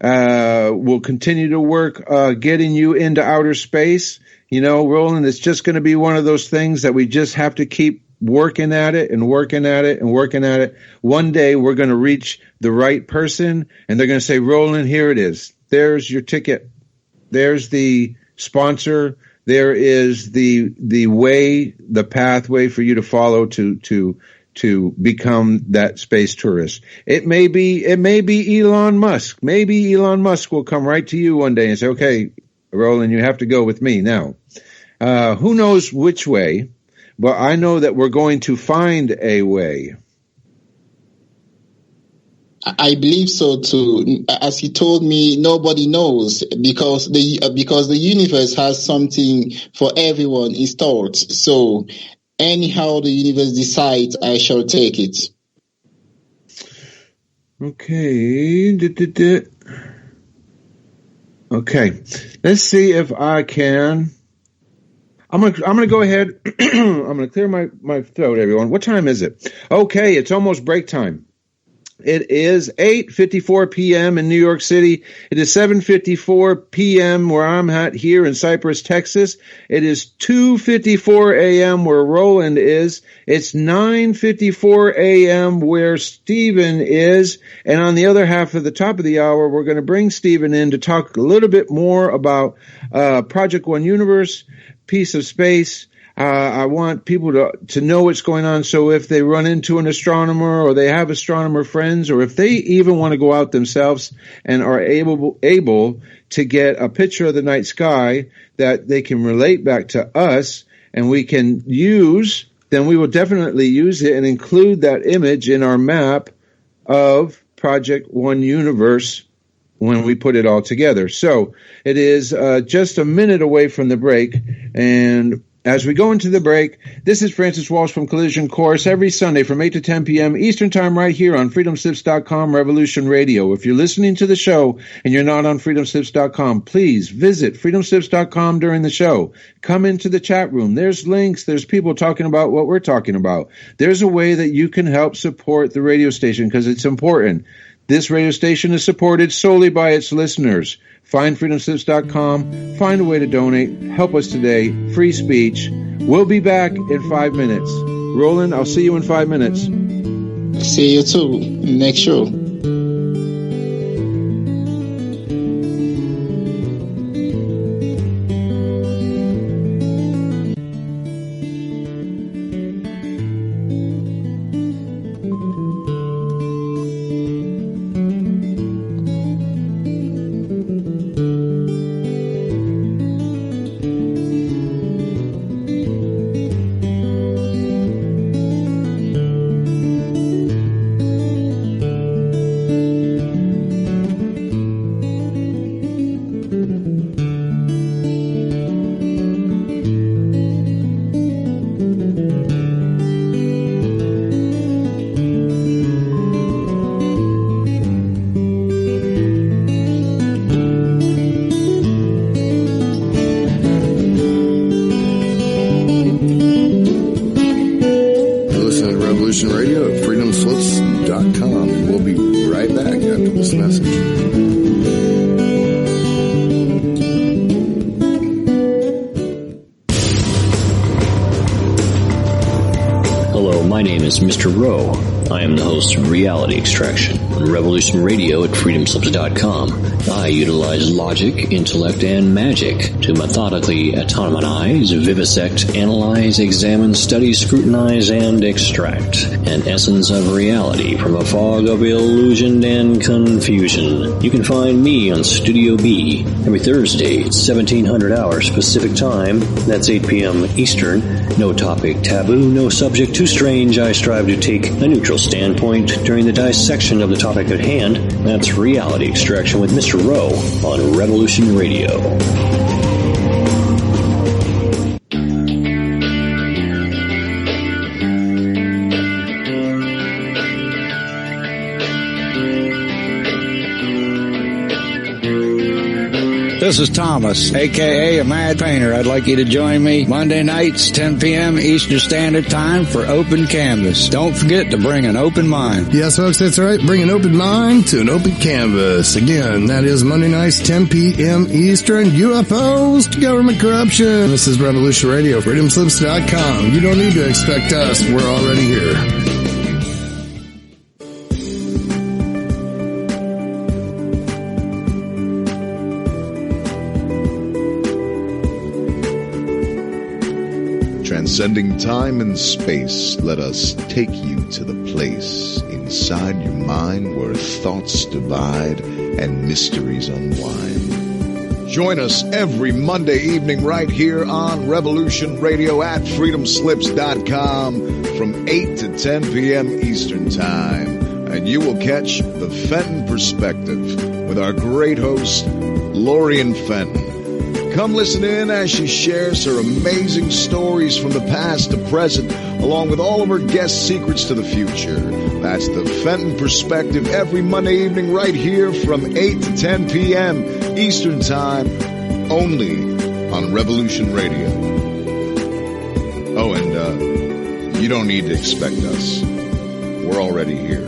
We'll continue to work getting you into outer space. You know, Roland, it's just going to be one of those things that we just have to keep working at it and working at it and working at it. One day we're going to reach the right person and they're going to say, Roland, here it is. There's your ticket. There's the sponsor. There is the way, the pathway for you to follow to become that space tourist. It may be Elon Musk. Maybe Elon Musk will come right to you one day and say, okay, Roland, you have to go with me now. Who knows which way, but I know that we're going to find a way. I believe so too. As he told me, nobody knows because the universe has something for everyone installed. So anyhow the universe decides, I shall take it. Okay. Okay. Let's see if I can. I'm gonna go ahead. I'm gonna clear my throat, everyone. What time is it? Okay, it's almost break time. It is 8:54 p.m. in New York City. It is 7:54 p.m. where I'm at here in Cypress, Texas. It is 2:54 a.m. where Roland is. It's 9:54 a.m. where Stephen is. And on the other half of the top of the hour, we're going to bring Stephen in to talk a little bit more about Project One Universe, Piece of Space, I want people to know what's going on. So if they run into an astronomer or they have astronomer friends, or if they even want to go out themselves and are able to get a picture of the night sky that they can relate back to us and we can use, then we will definitely use it and include that image in our map of Project One Universe when we put it all together. So it is just a minute away from the break, and as we go into the break, this is Francis Walsh from Collision Course every Sunday from 8 to 10 p.m. Eastern Time right here on freedomslips.com Revolution Radio. If you're listening to the show and you're not on freedomslips.com, please visit freedomslips.com during the show. Come into the chat room. There's links. There's people talking about what we're talking about. There's a way that you can help support the radio station because it's important. This radio station is supported solely by its listeners. Find freedomslips.com, find a way to donate, help us today, free speech. We'll be back in 5 minutes. Roland, I'll see you in 5 minutes. See you too, next show. Mr. Rowe. I am the host of Reality Extraction on Revolution Radio at freedomslips.com. I utilize logic, intellect, and magic to methodically autonomize, vivisect, analyze, examine, study, scrutinize, and extract an essence of reality from a fog of illusion and confusion. You can find me on Studio B every Thursday at 1700 hours Pacific Time. That's 8 p.m. Eastern. No topic taboo, no subject too strange. I strive to take a neutral standpoint during the dissection of the topic at hand. That's Reality Extraction with Mr. Rowe on Revolution Radio. This is Thomas, a.k.a. a Mad Painter. I'd like you to join me Monday nights, 10 p.m. Eastern Standard Time for Open Canvas. Don't forget to bring an open mind. Yes, folks, that's right. Bring an open mind to an open canvas. Again, that is Monday nights, 10 p.m. Eastern. UFOs to government corruption. This is Revolution Radio, freedomslips.com. You don't need to expect us. We're already here. Transcending time and space, let us take you to the place inside your mind where thoughts divide and mysteries unwind. Join us every Monday evening right here on Revolution Radio at freedomslips.com from 8 to 10 p.m. Eastern Time. And you will catch the Fenton Perspective with our great host, Lorian Fenton. Come listen in as she shares her amazing stories from the past to present, along with all of her guest secrets to the future. That's the Fenton Perspective every Monday evening right here from 8 to 10 p.m. Eastern Time, only on Revolution Radio. Oh, and you don't need to expect us. We're already here.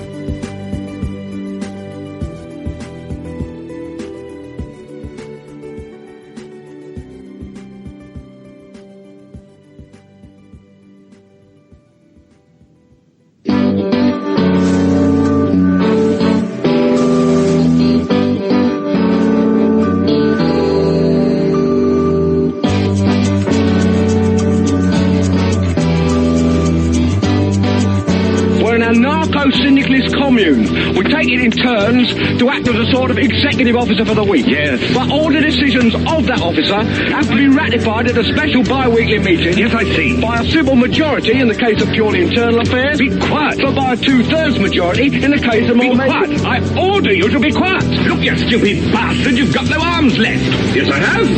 post-syndicalist commune. We take it in turns to act as a sort of executive officer for the week. Yes. But all the decisions of that officer have to be ratified at a special bi-weekly meeting. Yes, I see. By a simple majority in the case of purely internal affairs. Be quiet. But by a 2/3 majority in the case of more... Be quiet. I order you to be quiet. Look, you stupid bastard, you've got no arms left. Yes, I have.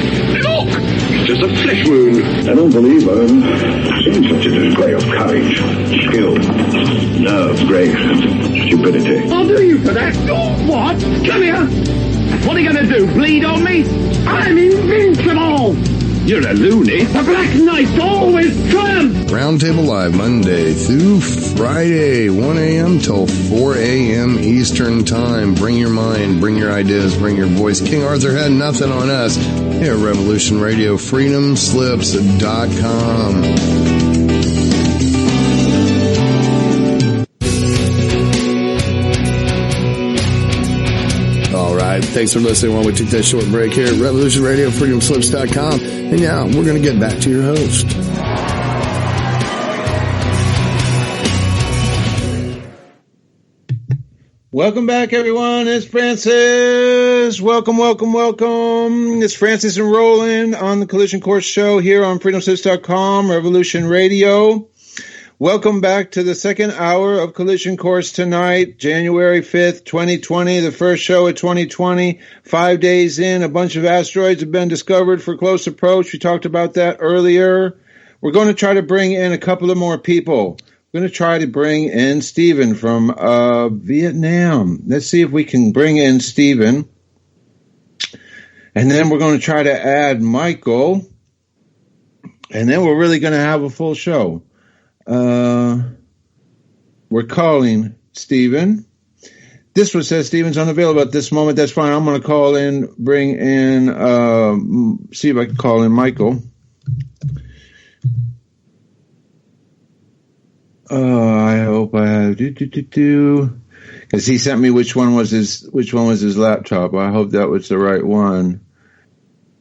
Look! It's just a flesh wound. I don't believe I've seen such a display of courage, skill, nerve, grace, and stupidity. I'll do you for that. What? Come here. What are you going to do, bleed on me? I'm invincible. You're a loony. The Black Knight always triumphs. Roundtable Live, Monday through Friday, 1 a.m. till 4 a.m. Eastern Time. Bring your mind, bring your ideas, bring your voice. King Arthur had nothing on us here at Revolution Radio, freedomslips.com. Thanks for listening while we took that short break here at Revolution Radio, freedomslips.com. And now we're going to get back to your host. Welcome back, everyone. It's Francis. Welcome. It's Francis and Roland on the Collision Course Show here on freedomslips.com, Revolution Radio. Welcome back to the second hour of Collision Course tonight, January 5th, 2020, the first show of 2020. 5 days in, a bunch of asteroids have been discovered for close approach. We talked about that earlier. We're going to try to bring in a couple of more people. We're going to try to bring in Stephen from Vietnam. Let's see if we can bring in Stephen. And then we're going to try to add Michael. And then we're really going to have a full show. We're calling Stephen. This one says Stephen's unavailable at this moment. That's fine. I'm going to call in, bring in, see if I can call in Michael. I hope I have because he sent me which one was his laptop. I hope that was the right one.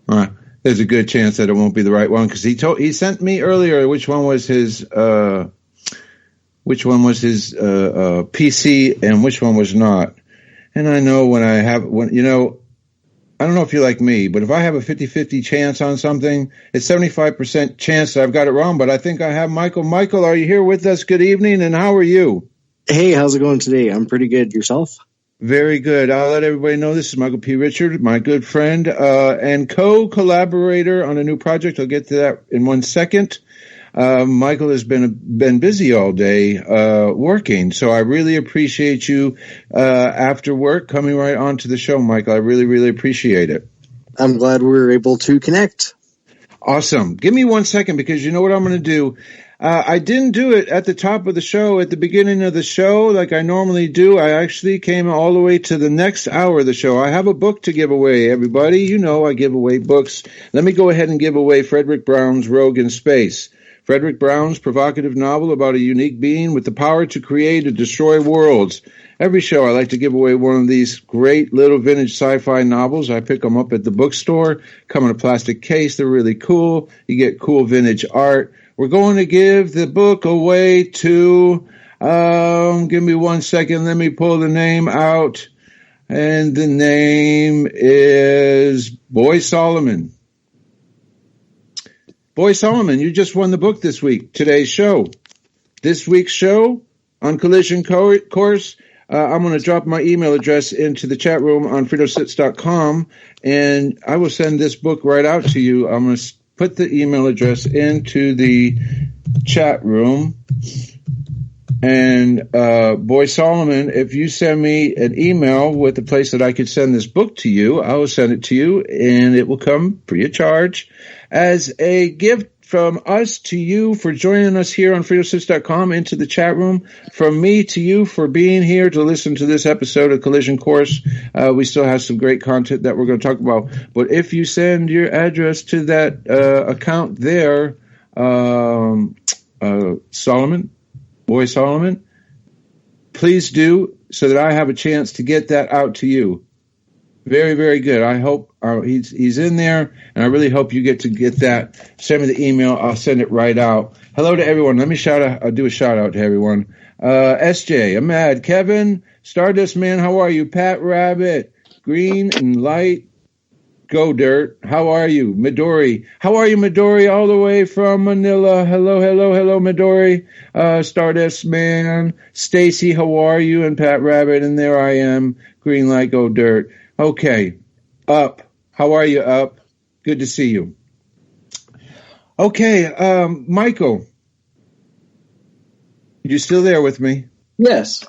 There's a good chance that it won't be the right one because he sent me earlier which one was his PC and which one was not. And I know I don't know if you're like me, but if I have a 50-50 chance on something, it's 75% chance that I've got it wrong, but I think I have Michael. Michael, are you here with us? Good evening, and how are you? Hey, how's it going today? I'm pretty good. Yourself? Very good. I'll let everybody know this is Michael P. Richard, my good friend and co-collaborator on a new project. I'll get to that in 1 second. Michael has been busy all day working, so I really appreciate you after work coming right on to the show, Michael. I really, really appreciate it. I'm glad we were able to connect. Awesome. Give me 1 second because you know what I'm going to do? I didn't do it at the top of the show, at the beginning of the show, like I normally do. I actually came all the way to the next hour of the show. I have a book to give away, everybody. You know I give away books. Let me go ahead and give away Frederick Brown's Rogue in Space. Frederick Brown's provocative novel about a unique being with the power to create and destroy worlds. Every show I like to give away one of these great little vintage sci-fi novels. I pick them up at the bookstore, come in a plastic case. They're really cool. You get cool vintage art. We're going to give the book away to, give me 1 second. Let me pull the name out. And the name is Boy Solomon. Boy Solomon, you just won the book this week. Today's show. This week's show on Collision Course. I'm going to drop my email address into the chat room on freedomslips.com, and I will send this book right out to you. I'm going to put the email address into the chat room. And Boy Solomon, if you send me an email with the place that I could send this book to you, I will send it to you, and it will come free of charge as a gift from us to you for joining us here on freedomslips.com into the chat room. From me to you for being here to listen to this episode of Collision Course. We still have some great content that we're going to talk about. But if you send your address to that account there, Solomon, Boy Solomon, please do so that I have a chance to get that out to you. Very, very good. I hope he's in there, and I really hope you get that. Send me the email. I'll send it right out. Hello to everyone. Let me I'll do a shout out to everyone. SJ, Ahmad, Kevin, Stardust Man, how are you? Pat Rabbit, Green and Light, Go Dirt, how are you? Midori, how are you, Midori, all the way from Manila? Hello, Midori. Stardust Man, Stacy, how are you? And Pat Rabbit, and there I am, Green Light, Go Dirt. Okay, Up, how are you, Up? Good to see you. Okay, Michael, you still there with me? Yes.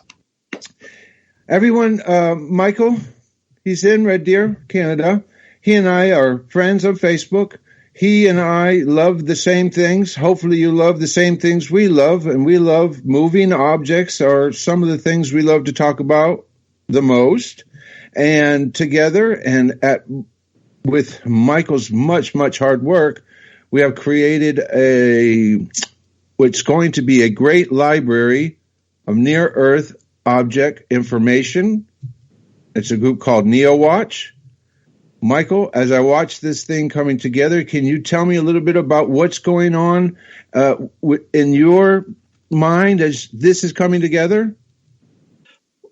Everyone, Michael, he's in Red Deer, Canada. He and I are friends on Facebook. He and I love the same things. Hopefully you love the same things we love, and we love moving objects are some of the things we love to talk about the most. And together, and with Michael's much, much hard work, we have created what's going to be a great library of near-Earth object information. It's a group called NeoWatch. Michael, as I watch this thing coming together, can you tell me a little bit about what's going on in your mind as this is coming together?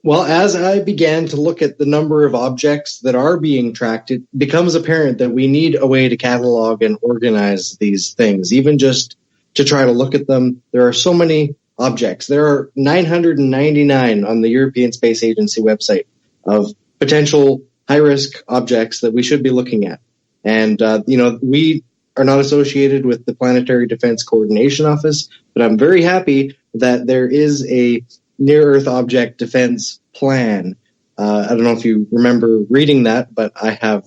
Well, as I began to look at the number of objects that are being tracked, it becomes apparent that we need a way to catalog and organize these things, even just to try to look at them. There are so many objects. There are 999 on the European Space Agency website of potential high-risk objects that we should be looking at. And, we are not associated with the Planetary Defense Coordination Office, but I'm very happy that there is a near-Earth object defense plan. I don't know if you remember reading that, but I have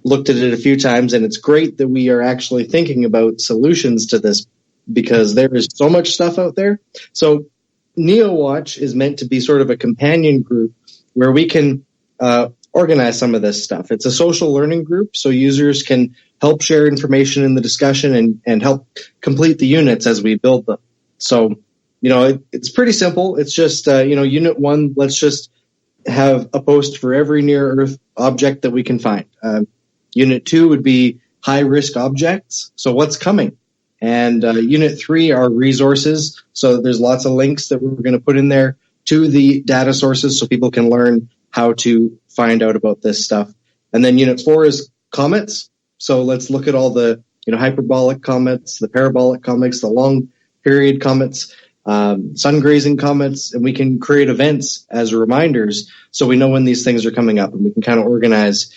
looked at it a few times, and it's great that we are actually thinking about solutions to this because there is so much stuff out there. So NeoWatch is meant to be sort of a companion group where we can organize some of this stuff. It's a social learning group, so users can help share information in the discussion and help complete the units as we build them. So, it's pretty simple. It's just, Unit 1, let's just have a post for every near-Earth object that we can find. Unit 2 would be high-risk objects, so what's coming? And Unit 3 are resources, so there's lots of links that we're going to put in there to the data sources so people can learn how to find out about this stuff. And then Unit 4 is comets. So let's look at all the hyperbolic comets, the parabolic comets, the long period comets, sun-grazing comets, and we can create events as reminders so we know when these things are coming up, and we can kind of organize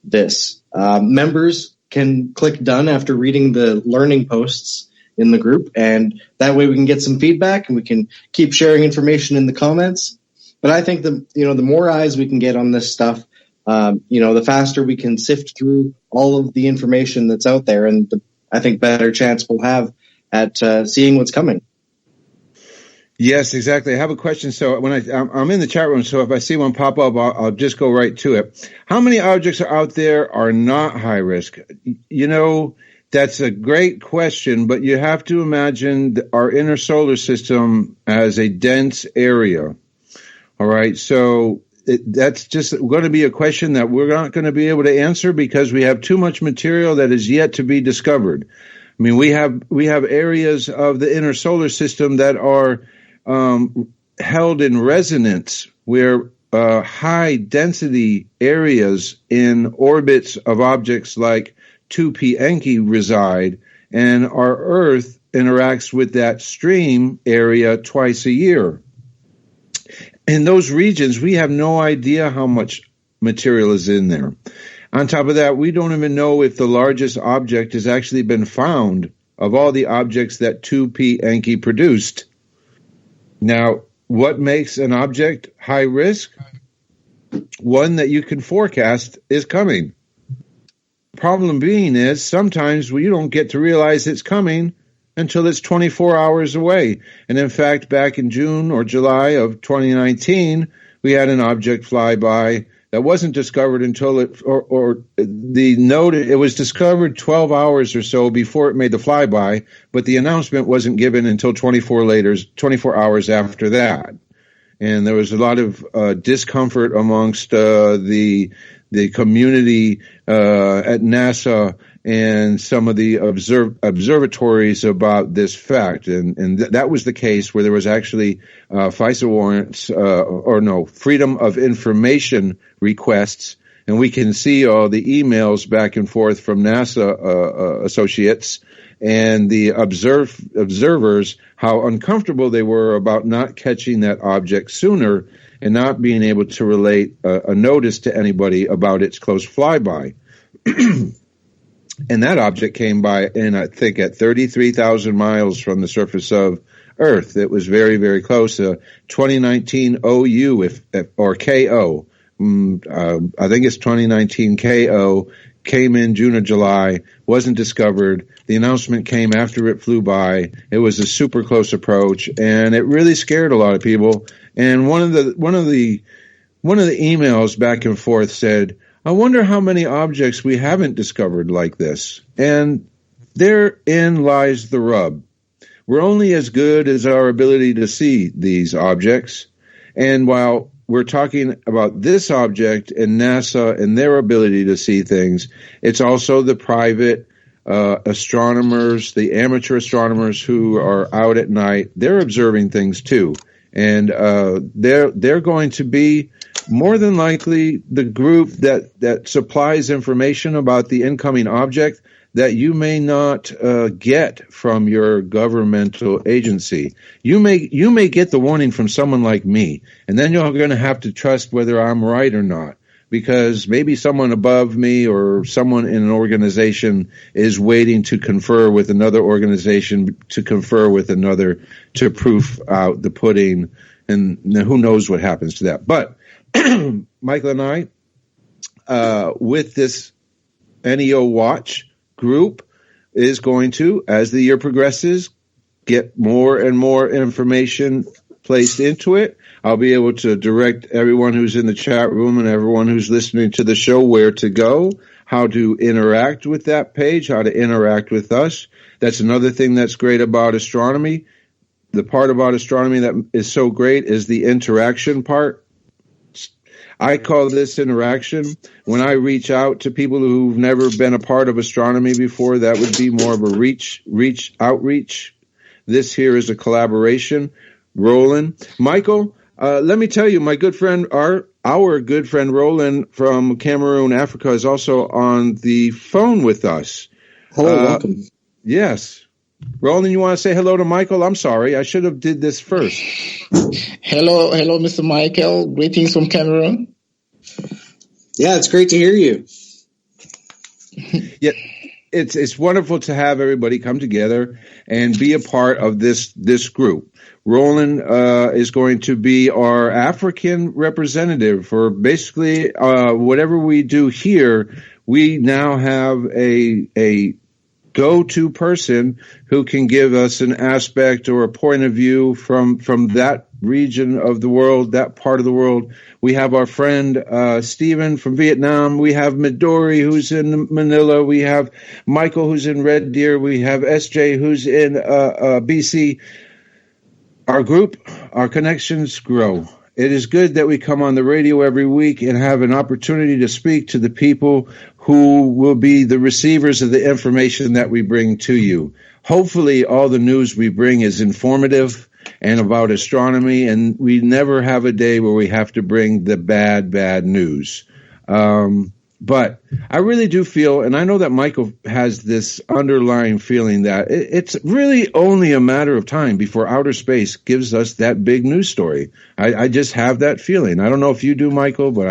this. Members can click done after reading the learning posts in the group, and that way we can get some feedback and we can keep sharing information in the comments. But I think the more eyes we can get on this stuff, the faster we can sift through all of the information that's out there, and I think better chance we'll have at seeing what's coming. Yes, exactly. I have a question. So when I'm in the chat room, so if I see one pop up, I'll just go right to it. How many objects are out there are not high risk? That's a great question, but you have to imagine our inner solar system as a dense area. All right, so that's just going to be a question that we're not going to be able to answer because we have too much material that is yet to be discovered. I mean, we have areas of the inner solar system that are held in resonance, where high density areas in orbits of objects like 2P Encke reside, and our Earth interacts with that stream area twice a year. In those regions, we have no idea how much material is in there. On top of that, we don't even know if the largest object has actually been found of all the objects that 2P Encke produced. Now, what makes an object high risk? One that you can forecast is coming. Problem being is sometimes you don't get to realize it's coming until it's 24 hours away. And in fact, back in June or July of 2019, we had an object fly by that wasn't discovered until it was discovered 12 hours or so before it made the flyby, but the announcement wasn't given until 24 hours after that. and there was a lot of discomfort amongst the community at NASA and some of the observatories about this fact. And that was the case where there was actually FISA warrants, Freedom of Information requests. And we can see all the emails back and forth from NASA associates and the observers, how uncomfortable they were about not catching that object sooner and not being able to relate a notice to anybody about its close flyby. And that object came by, and I think at 33,000 miles from the surface of Earth. It was very, very close. 2019 OU or KO. I think it's 2019 KO. Came in June or July. Wasn't discovered. The announcement came after it flew by. It was a super close approach, and it really scared a lot of people. And one of the emails back and forth said, I wonder how many objects we haven't discovered like this. And therein lies the rub. We're only as good as our ability to see these objects. And while we're talking about this object and NASA and their ability to see things, it's also the private astronomers, the amateur astronomers who are out at night. They're observing things too. And they're going to be more than likely the group that supplies information about the incoming object that you may not get from your governmental agency. You may get the warning from someone like me, and then you're going to have to trust whether I'm right or not, because maybe someone above me or someone in an organization is waiting to confer with another organization to confer with another to proof out the pudding, and who knows what happens to that. But Michael and I, with this NEO Watch group, is going to, as the year progresses, get more and more information placed into it. I'll be able to direct everyone who's in the chat room and everyone who's listening to the show where to go, how to interact with that page, how to interact with us. That's another thing that's great about astronomy. The part about astronomy that is so great is the interaction part. I call this interaction. When I reach out to people who've never been a part of astronomy before, that would be more of a outreach. This here is a collaboration. Roland, Michael, let me tell you, my good friend, our good friend Roland from Cameroon, Africa, is also on the phone with us. Hello, welcome. Yes. Roland, you want to say hello to Michael? I'm sorry, I should have did this first. Hello, Mr. Michael. Greetings from Cameroon. Yeah, it's great to hear you. Yeah, it's wonderful to have everybody come together and be a part of this group. Roland is going to be our African representative for basically whatever we do here. We now have a go-to person who can give us an aspect or a point of view from that region of the world, that part of the world. We have our friend Stephen from Vietnam. We have Midori, who's in Manila. We have Michael, who's in Red Deer. We have SJ, who's in BC. Our group, our connections grow. It is good that we come on the radio every week and have an opportunity to speak to the people who will be the receivers of the information that we bring to you. Hopefully, all the news we bring is informative and about astronomy, and we never have a day where we have to bring the bad news. But I really do feel, and I know that Michael has this underlying feeling that it's really only a matter of time before outer space gives us that big news story. I just have that feeling. I don't know if you do, Michael, but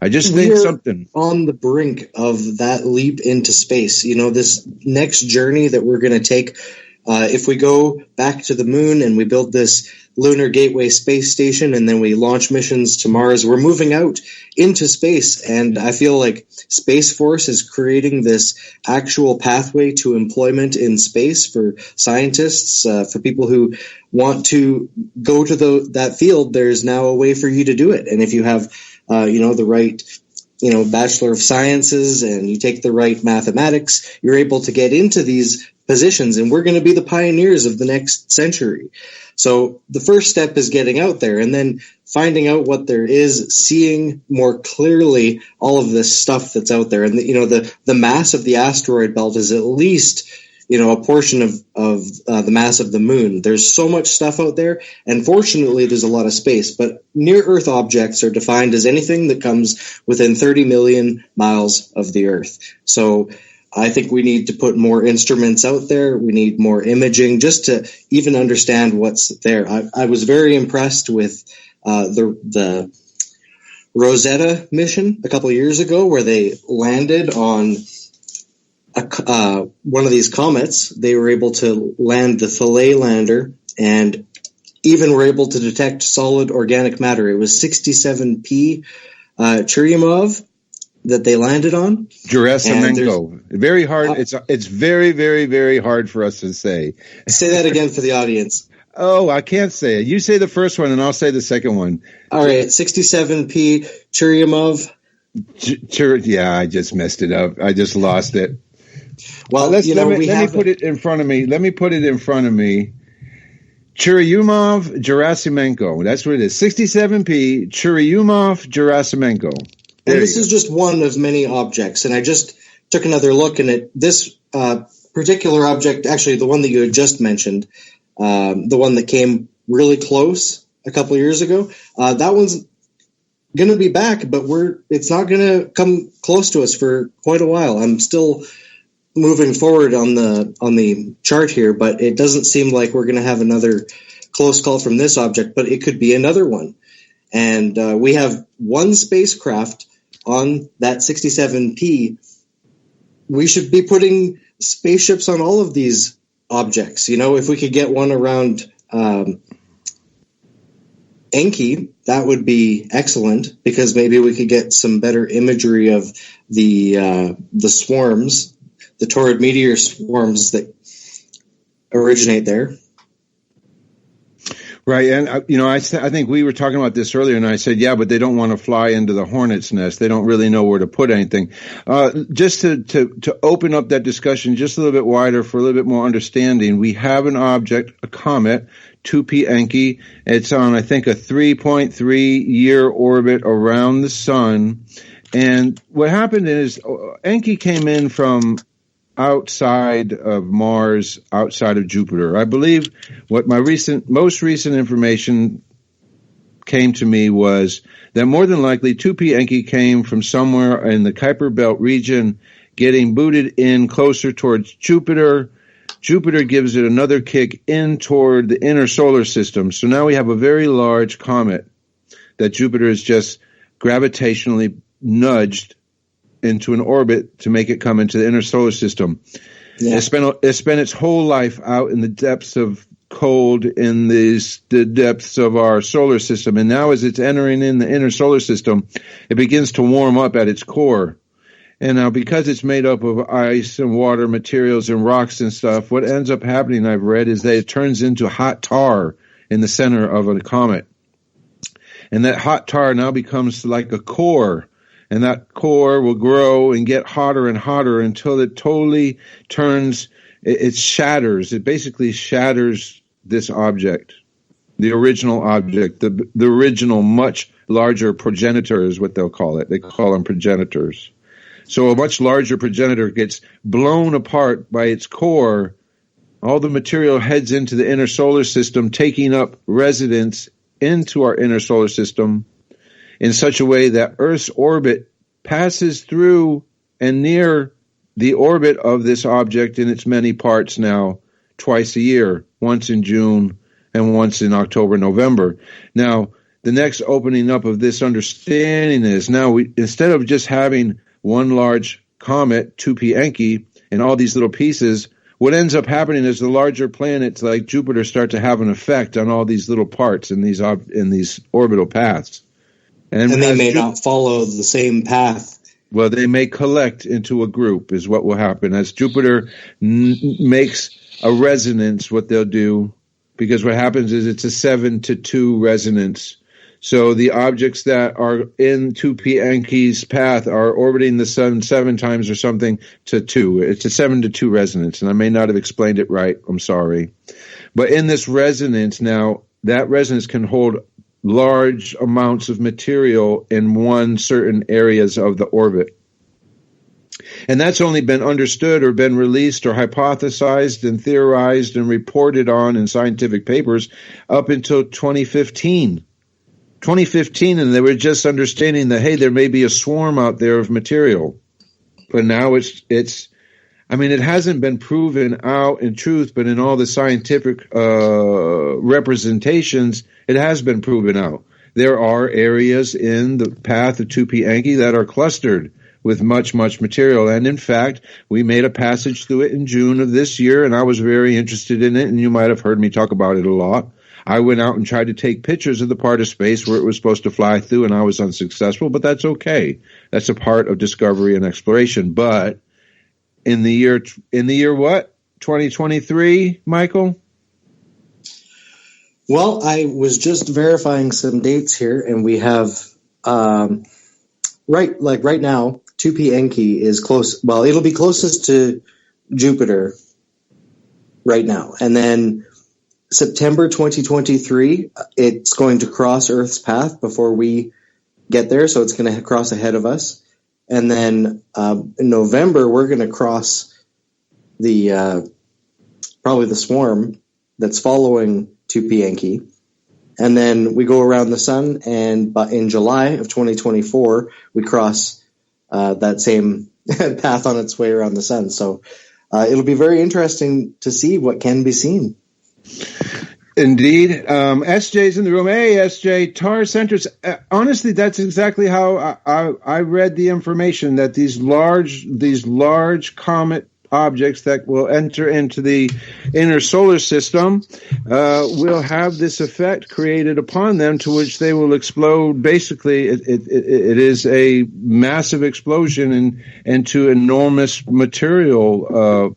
I just think something. On the brink of that leap into space. You know, this next journey that we're going to take, if we go back to the moon and we build this Lunar Gateway space station and then we launch missions to Mars, we're moving out into space. And I feel like Space Force is creating this actual pathway to employment in space for scientists, for people who want to go to that field. There's now a way for you to do it. And if you have, the right, Bachelor of Sciences and you take the right mathematics, you're able to get into these positions, and we're going to be the pioneers of the next century. So the first step is getting out there and then finding out what there is, seeing more clearly all of this stuff that's out there. And the mass of the asteroid belt is at least a portion of the mass of the moon. There's so much stuff out there, and fortunately there's a lot of space. But near-Earth objects are defined as anything that comes within 30 million miles of the Earth. So I think we need to put more instruments out there. We need more imaging just to even understand what's there. I was very impressed with the Rosetta mission a couple of years ago, where they landed on one of these comets. They were able to land the Philae lander and even were able to detect solid organic matter. It was 67P Churyumov that they landed on. Gerasimenko. Very hard. It's very, very, very hard for us to say. Say that again for the audience. Oh, I can't say it. You say the first one, and I'll say the second one. All right, 67P Churyumov. Yeah, I just messed it up. I just lost it. Well, let me put it in front of me. Churyumov Gerasimenko. That's what it is. 67P Churyumov Gerasimenko. And this is just one of many objects. And I just took another look, and this particular object, actually the one that you had just mentioned, the one that came really close a couple of years ago, that one's going to be back, but it's not going to come close to us for quite a while. I'm still moving forward on the chart here, but it doesn't seem like we're going to have another close call from this object, but it could be another one. And we have one spacecraft on that 67P. We should be putting spaceships on all of these objects. If we could get one around Enki, that would be excellent, because maybe we could get some better imagery of the swarms, the Taurid meteor swarms that originate there. Right, and I think we were talking about this earlier, and I said, yeah, but they don't want to fly into the hornet's nest. They don't really know where to put anything. Just to open up that discussion just a little bit wider for a little bit more understanding, we have an object, a comet, 2P Enki. It's on, I think, a 3.3-year orbit around the sun. And what happened is Enki came in from outside of Mars, outside of Jupiter. I believe what my most recent information came to me was that more than likely 2P Enki came from somewhere in the Kuiper Belt region, getting booted in closer towards Jupiter. Jupiter gives it another kick in toward the inner solar system. So now we have a very large comet that Jupiter has just gravitationally nudged into an orbit to make it come into the inner solar system. Yeah. It spent its whole life out in the depths of cold in the depths of our solar system. And now as it's entering in the inner solar system, it begins to warm up at its core. And now because it's made up of ice and water materials and rocks and stuff, what ends up happening, I've read, is that it turns into hot tar in the center of a comet. And that hot tar now becomes like a core. And that core will grow and get hotter and hotter until it totally it shatters. It basically shatters this object, the original object, the original much larger progenitor is what they'll call it. They call them progenitors. So a much larger progenitor gets blown apart by its core. All the material heads into the inner solar system, taking up residence into our inner solar system in such a way that Earth's orbit passes through and near the orbit of this object in its many parts now twice a year, once in June and once in October, November. Now, the next opening up of this understanding is now instead of just having one large comet, 2P Enki, and all these little pieces, what ends up happening is the larger planets like Jupiter start to have an effect on all these little parts in these orbital paths. And they may not follow the same path. Well, they may collect into a group is what will happen. As Jupiter makes a resonance, what they'll do, because what happens is it's a 7-to-2 resonance. So the objects that are in 2P Encke's path are orbiting the sun 7 times or something to 2. It's a 7 to 2 resonance, and I may not have explained it right. I'm sorry. But in this resonance now, that resonance can hold large amounts of material in one certain areas of the orbit. And that's only been understood or been released or hypothesized and theorized and reported on in scientific papers up until 2015. 2015, and they were just understanding that, hey, there may be a swarm out there of material. But now it hasn't been proven out in truth, but in all the scientific representations, it has been proven out. There are areas in the path of 2P Encke that are clustered with much, much material. And in fact, we made a passage through it in June of this year, and I was very interested in it, and you might have heard me talk about it a lot. I went out and tried to take pictures of the part of space where it was supposed to fly through, and I was unsuccessful, but that's okay. That's a part of discovery and exploration. But in the year what? 2023, Michael? Well, I was just verifying some dates here, and we have right now, 2P Encke is close. Well, it'll be closest to Jupiter right now, and then September 2023, it's going to cross Earth's path before we get there, so it's going to cross ahead of us. And then in November, we're going to cross the probably the swarm that's following 2P Encke. And then we go around the sun, and in July of 2024, we cross that same path on its way around the sun. So it'll be very interesting to see what can be seen. Indeed. SJ's in the room. Hey, SJ, TAR centers. Honestly, that's exactly how I read the information, that these large comet objects that will enter into the inner solar system will have this effect created upon them, to which they will explode. Basically, it is a massive explosion into enormous material,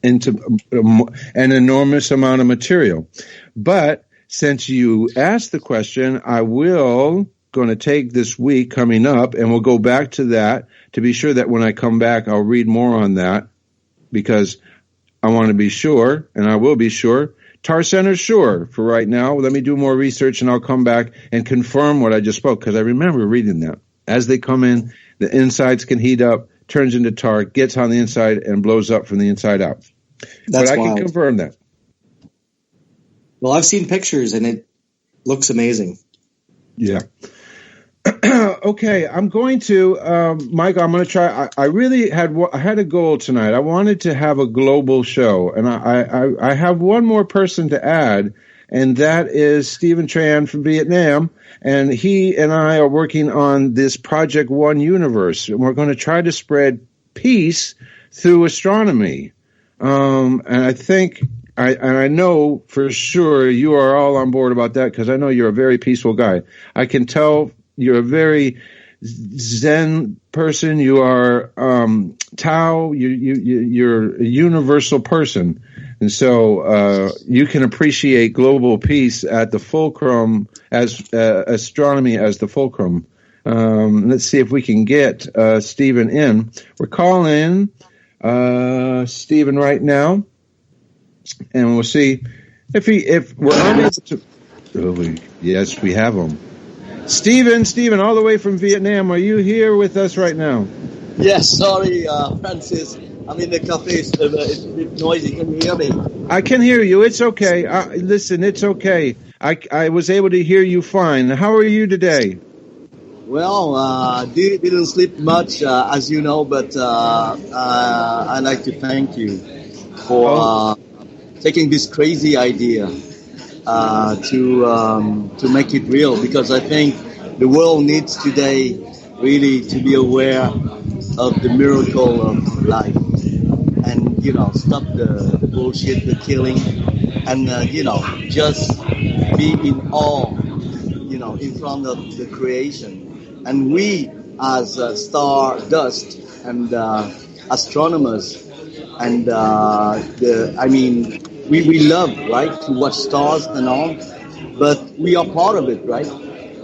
into an enormous amount of material. But since you asked the question, I will going to take this week coming up, and we'll go back to that to be sure that when I come back, I'll read more on that, because I want to be sure, and I will be sure. TAR Center's sure for right now. Let me do more research, and I'll come back and confirm what I just spoke, because I remember reading that. As they come in, the insides can heat up, turns into tar, gets on the inside, and blows up from the inside out. That's but I wild. can confirm that. Well, I've seen pictures, and it looks amazing. Yeah. Okay, I'm going to, Michael, I'm going to try. I really had a goal tonight. I wanted to have a global show, and I have one more person to add, and that is Stephen Tran from Vietnam, and he and I are working on this Project One Universe, and we're going to try to spread peace through astronomy. And I think, I know for sure you are all on board about that, because I know you're a very peaceful guy. I can tell you're a very Zen person. You are Tao. You're a universal person, and so you can appreciate global peace at the fulcrum, as astronomy as the fulcrum. Let's see if we can get Stephen in. We're calling Stephen right now, and we'll see if we're unable to. Oh, yes, we have him. Stephen, all the way from Vietnam. Are you here with us right now? Yes, sorry, Francis. I'm in the cafe. It's a bit noisy. Can you hear me? I can hear you. It's okay. Listen, it's okay. I was able to hear you fine. How are you today? Well, didn't sleep much, as you know, but I'd like to thank you for taking this crazy idea to make it real, because I think the world needs today really to be aware of the miracle of life, and stop the bullshit, the killing, and just be in awe, in front of the creation. And we as stardust and astronomers and we love, right, to watch stars and all, but we are part of it, right?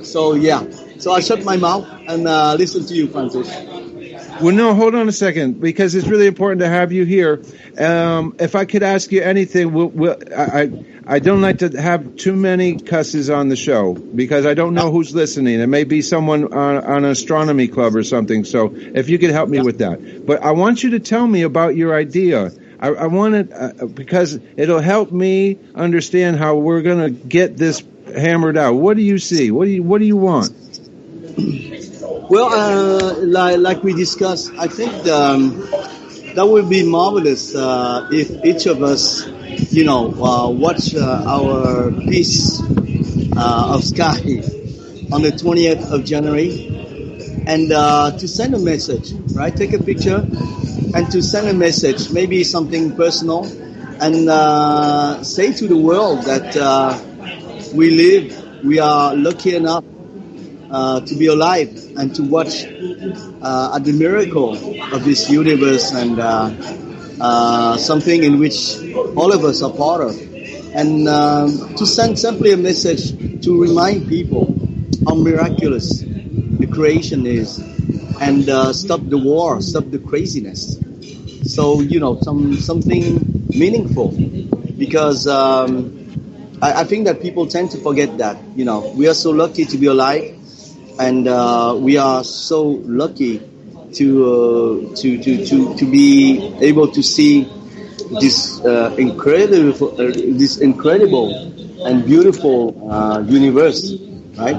So yeah, so I shut my mouth and listen to you, Francis. Well, no, hold on a second, because it's really important to have you here. If I could ask you anything, I don't like to have too many cusses on the show because I don't know who's listening. It may be someone on Astronomy Club or something. So if you could help me with that. But I want you to tell me about your idea. I want it because it'll help me understand how we're going to get this hammered out. What do you see? What do you want? Well, like we discussed, I think that would be marvelous if each of us, watch our piece of sky on the 20th of January, and to send a message, right? Take a picture and to send a message, maybe something personal, and say to the world that we are lucky enough to be alive and to watch at the miracle of this universe, and something in which all of us are part of, and to send simply a message to remind people how miraculous the creation is, and stop the war, stop the craziness. So something meaningful, because I think that people tend to forget that we are so lucky to be alive. And we are so lucky to be able to see this incredible and beautiful universe, right?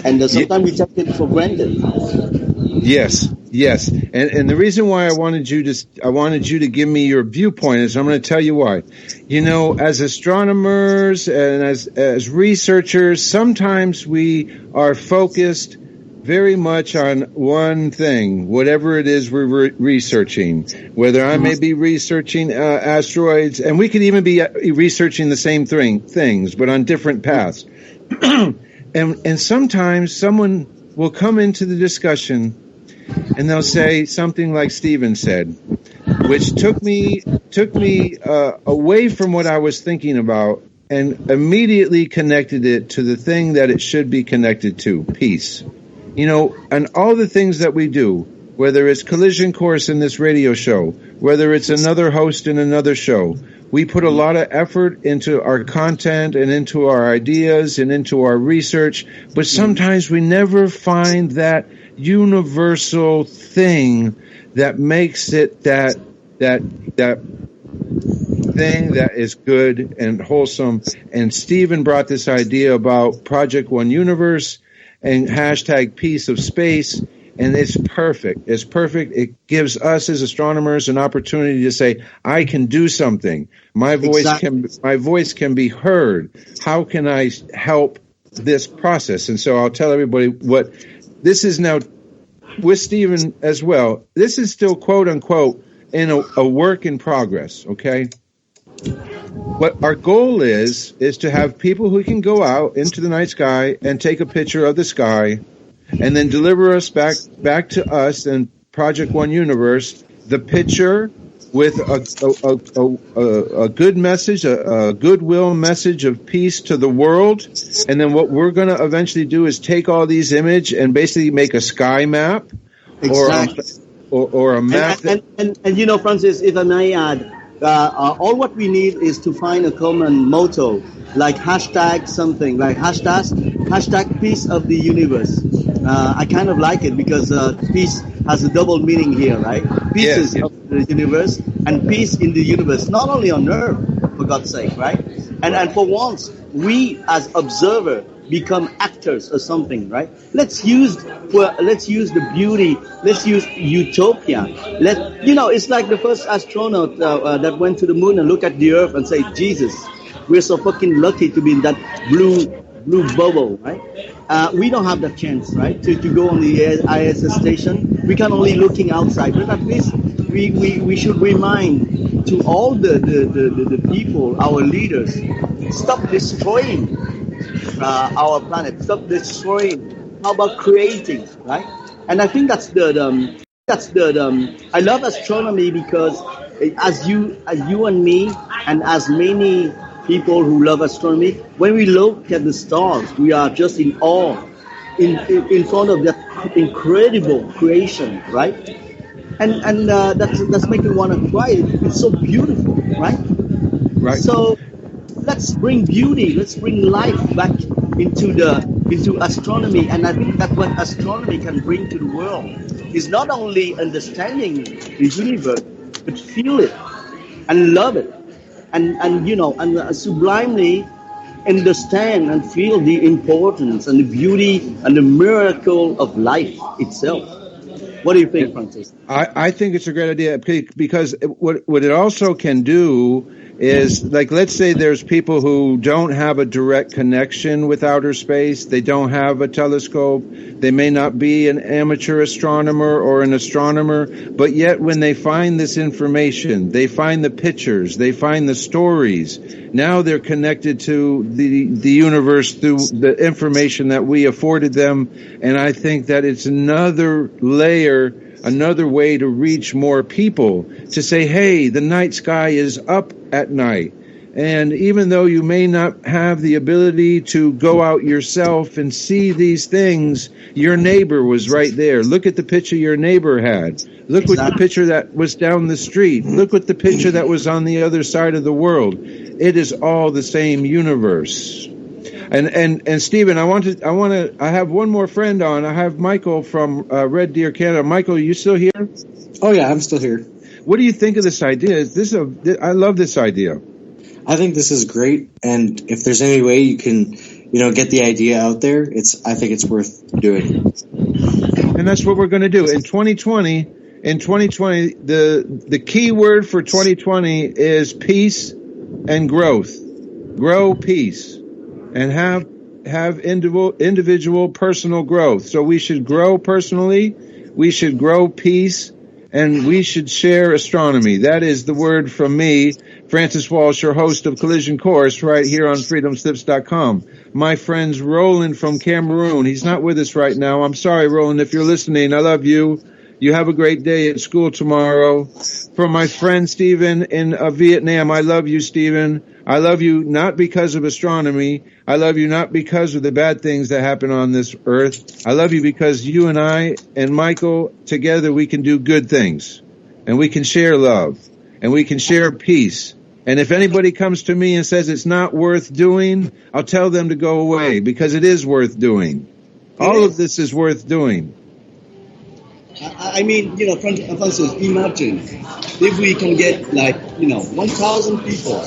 And sometimes we take it for granted. Yes. And the reason why I wanted you to give me your viewpoint is I'm going to tell you why. As astronomers and as researchers, sometimes we are focused very much on one thing, whatever it is we're researching. Whether I may be researching asteroids, and we could even be researching the same things, but on different paths. And sometimes someone will come into the discussion and they'll say something like Stephen said, which took me away from what I was thinking about and immediately connected it to the thing that it should be connected to, peace. And all the things that we do, whether it's Collision Course in this radio show, whether it's another host in another show, we put a lot of effort into our content and into our ideas and into our research, but sometimes we never find that universal thing that makes it that thing that is good and wholesome. And Stephen brought this idea about Project One Universe and hashtag Peace of Space, and it's perfect. It's perfect. It gives us as astronomers an opportunity to say, I can do something. My voice can be heard. How can I help this process? And so I'll tell everybody what this is now with Stephen as well. This is still quote unquote in a work in progress. Okay. What our goal is to have people who can go out into the night sky and take a picture of the sky and then deliver us back to us and Project One Universe, the picture with a good message, a goodwill message of peace to the world. And then what we're going to eventually do is take all these images and basically make a sky map, exactly. or a map. And Francis, if I may add, all what we need is to find a common motto, like hashtag something, like hashtag peace of the universe. I kind of like it because peace has a double meaning here, right? Peace is of the universe and peace in the universe, not only on Earth, for God's sake, right? And for once, we as observer become actors or something, right? Let's use the beauty. Let's use utopia. It's like the first astronaut that went to the moon and looked at the Earth and said, Jesus, we're so fucking lucky to be in that blue bubble, right? We don't have that chance, right? To go on the ISS station. We can only looking outside, but at least we should remind to all the people, our leaders, stop destroying our planet. Stop destroying. How about creating, right? And I think that's the I love astronomy because as you and me and as many people who love astronomy, when we look at the stars, we are just in awe in front of that incredible creation, right? And that's making me want to cry. It's so beautiful, right? Right. So let's bring beauty, let's bring life back into astronomy, and I think that's what astronomy can bring to the world. Is not only understanding the universe, but feel it and love it, and sublimely understand and feel the importance and the beauty and the miracle of life itself. What do you think, Francis? I think it's a great idea because what it also can do is, like, let's say there's people who don't have a direct connection with outer space. They don't have a telescope. They may not be an amateur astronomer or an astronomer, but yet when they find this information, they find the pictures, they find the stories, now they're connected to the universe through the information that we afforded them. And I think that it's another layer, another way to reach more people, to say, hey, the night sky is up at night. And even though you may not have the ability to go out yourself and see these things, your neighbor was right there. Look at the picture your neighbor had. Look at the picture that was down the street. Look at the picture that was on the other side of the world. It is all the same universe. And Stephen, I have one more friend on. I have Michael from Red Deer, Canada. Michael, are you still here? Oh yeah, I'm still here. What do you think of this idea? I love this idea. I think this is great, and if there's any way you can, get the idea out there, I think it's worth doing. And that's what we're going to do in 2020. In 2020, the key word for 2020 is peace and growth. Grow peace and have individual personal growth. So we should grow personally, we should grow peace, and we should share astronomy. That is the word from me, Francis Walsh, your host of Collision Course, right here on freedomslips.com. My friend's Roland from Cameroon. He's not with us right now. I'm sorry, Roland, if you're listening. I love you. You have a great day at school tomorrow. From my friend Stephen in Vietnam, I love you, Stephen. I love you not because of astronomy. I love you not because of the bad things that happen on this earth. I love you because you and I and Michael, together we can do good things. And we can share love. And we can share peace. And if anybody comes to me and says it's not worth doing, I'll tell them to go away, because it is worth doing. All of this is worth doing. I mean, Francis, imagine if we can get 1,000 people,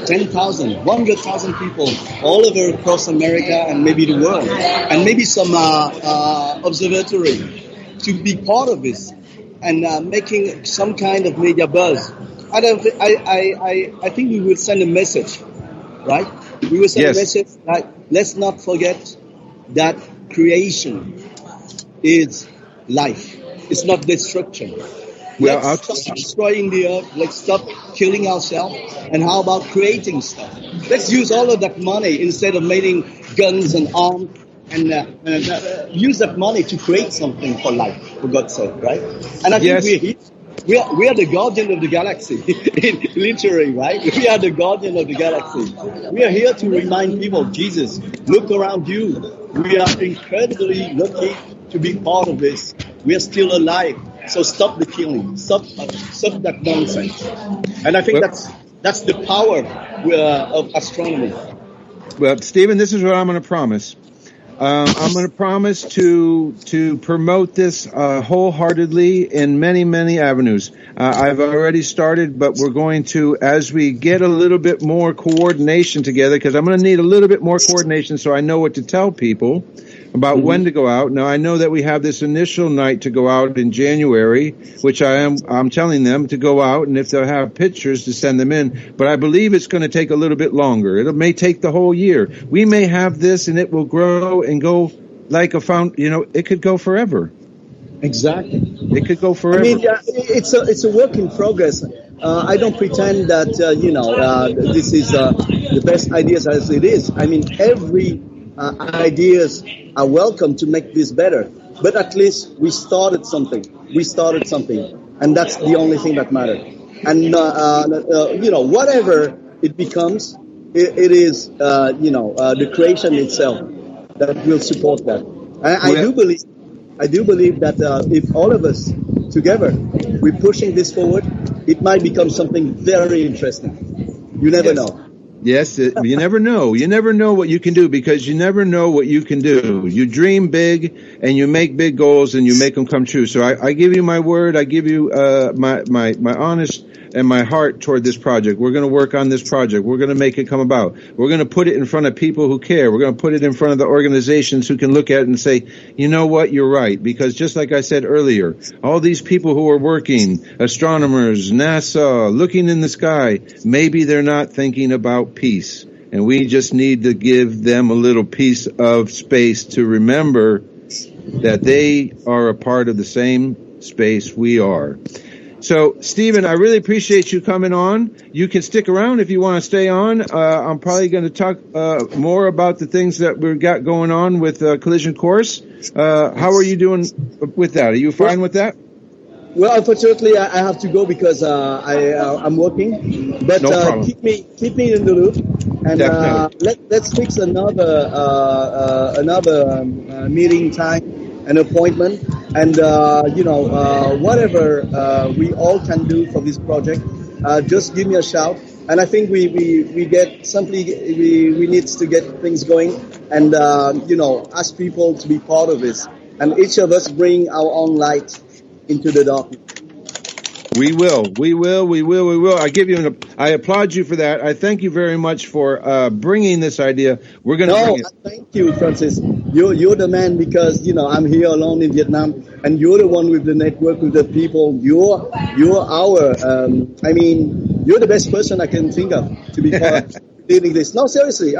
10,000, 100,000 people all over across America and maybe the world, and maybe some observatory to be part of this and making some kind of media buzz. I think we will send a message, right? We will send a message that let's not forget that creation is life. It's not destruction. Let's stop destroying the earth. Let's stop killing ourselves. And how about creating stuff? Let's use all of that money instead of making guns and arms, and use that money to create something for life, for God's sake, right? And I think we are the guardian of the galaxy, literally, right? We are the guardian of the galaxy. We are here to remind people, Jesus, look around you. We are incredibly lucky to be part of this. We are still alive. So stop the killing. Stop that nonsense. And I think that's the power of astronomy. Well, Stephen, this is what I'm going to promise. I'm going to promise to promote this wholeheartedly in many, many avenues. I've already started, but we're going to, as we get a little bit more coordination together, because I'm going to need a little bit more coordination so I know what to tell people about when to go out. Now, I know that we have this initial night to go out in January, which I'm telling them to go out, and if they'll have pictures to send them in. But I believe it's going to take a little bit longer. It may take the whole year. We may have this, and it will grow and go like a it could go forever. Exactly. It could go forever. I mean, it's a work in progress. I don't pretend that, this is the best ideas as it is. I mean, every ideas are welcome to make this better. But at least we started something. And that's the only thing that matters. And, whatever it becomes, it is, the creation itself that will support that. I do believe that if all of us together we're pushing this forward, it might become something very interesting. You never know. Yes, you never know. You never know what you can do, because you never know what you can do. You dream big and you make big goals and you make them come true. So I give you my word. I give you my honest and my heart toward this project. We're going to work on this project. We're going to make it come about. We're going to put it in front of people who care. We're going to put it in front of the organizations who can look at it and say, you know what, you're right. Because just like I said earlier, all these people who are working, astronomers, NASA, looking in the sky, maybe they're not thinking about peace. And we just need to give them a little piece of space to remember that they are a part of the same space we are. So, Stephen, I really appreciate you coming on. You can stick around if you want to stay on. I'm probably going to talk more about the things that we've got going on with Collision Course. How are you doing with that? Are you fine with that? Well, unfortunately, I have to go because I'm working. But no problem. Keep me in the loop, and let's fix another meeting time, an appointment, and whatever we all can do for this project, just give me a shout. And I think we get simply we need to get things going, and ask people to be part of this, and each of us bring our own light into the darkness. We will. I applaud you for that. I thank you very much for bringing this idea. We're going to bring it. Thank you, Francis. You're the man, because I'm here alone in Vietnam, and you're the one with the network, with the people. You're the best person I can think of to be part of leading this. No, seriously.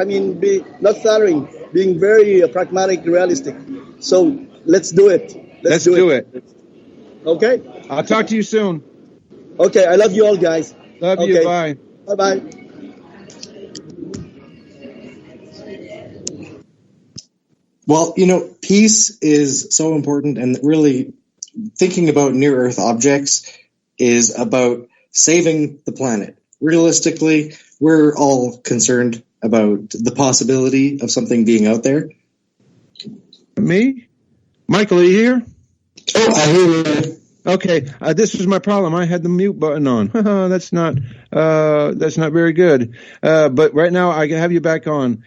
Not flattering, being very pragmatic, realistic. So let's do it. Let's do it. Okay. I'll talk to you soon. Okay, I love you all, guys. Love you. Bye. Bye-bye. Well, peace is so important, and really thinking about near-Earth objects is about saving the planet. Realistically, we're all concerned about the possibility of something being out there. Me? Michael, are you here? Oh, I hear you. Okay, this was my problem. I had the mute button on. That's not very good. But right now I can have you back on.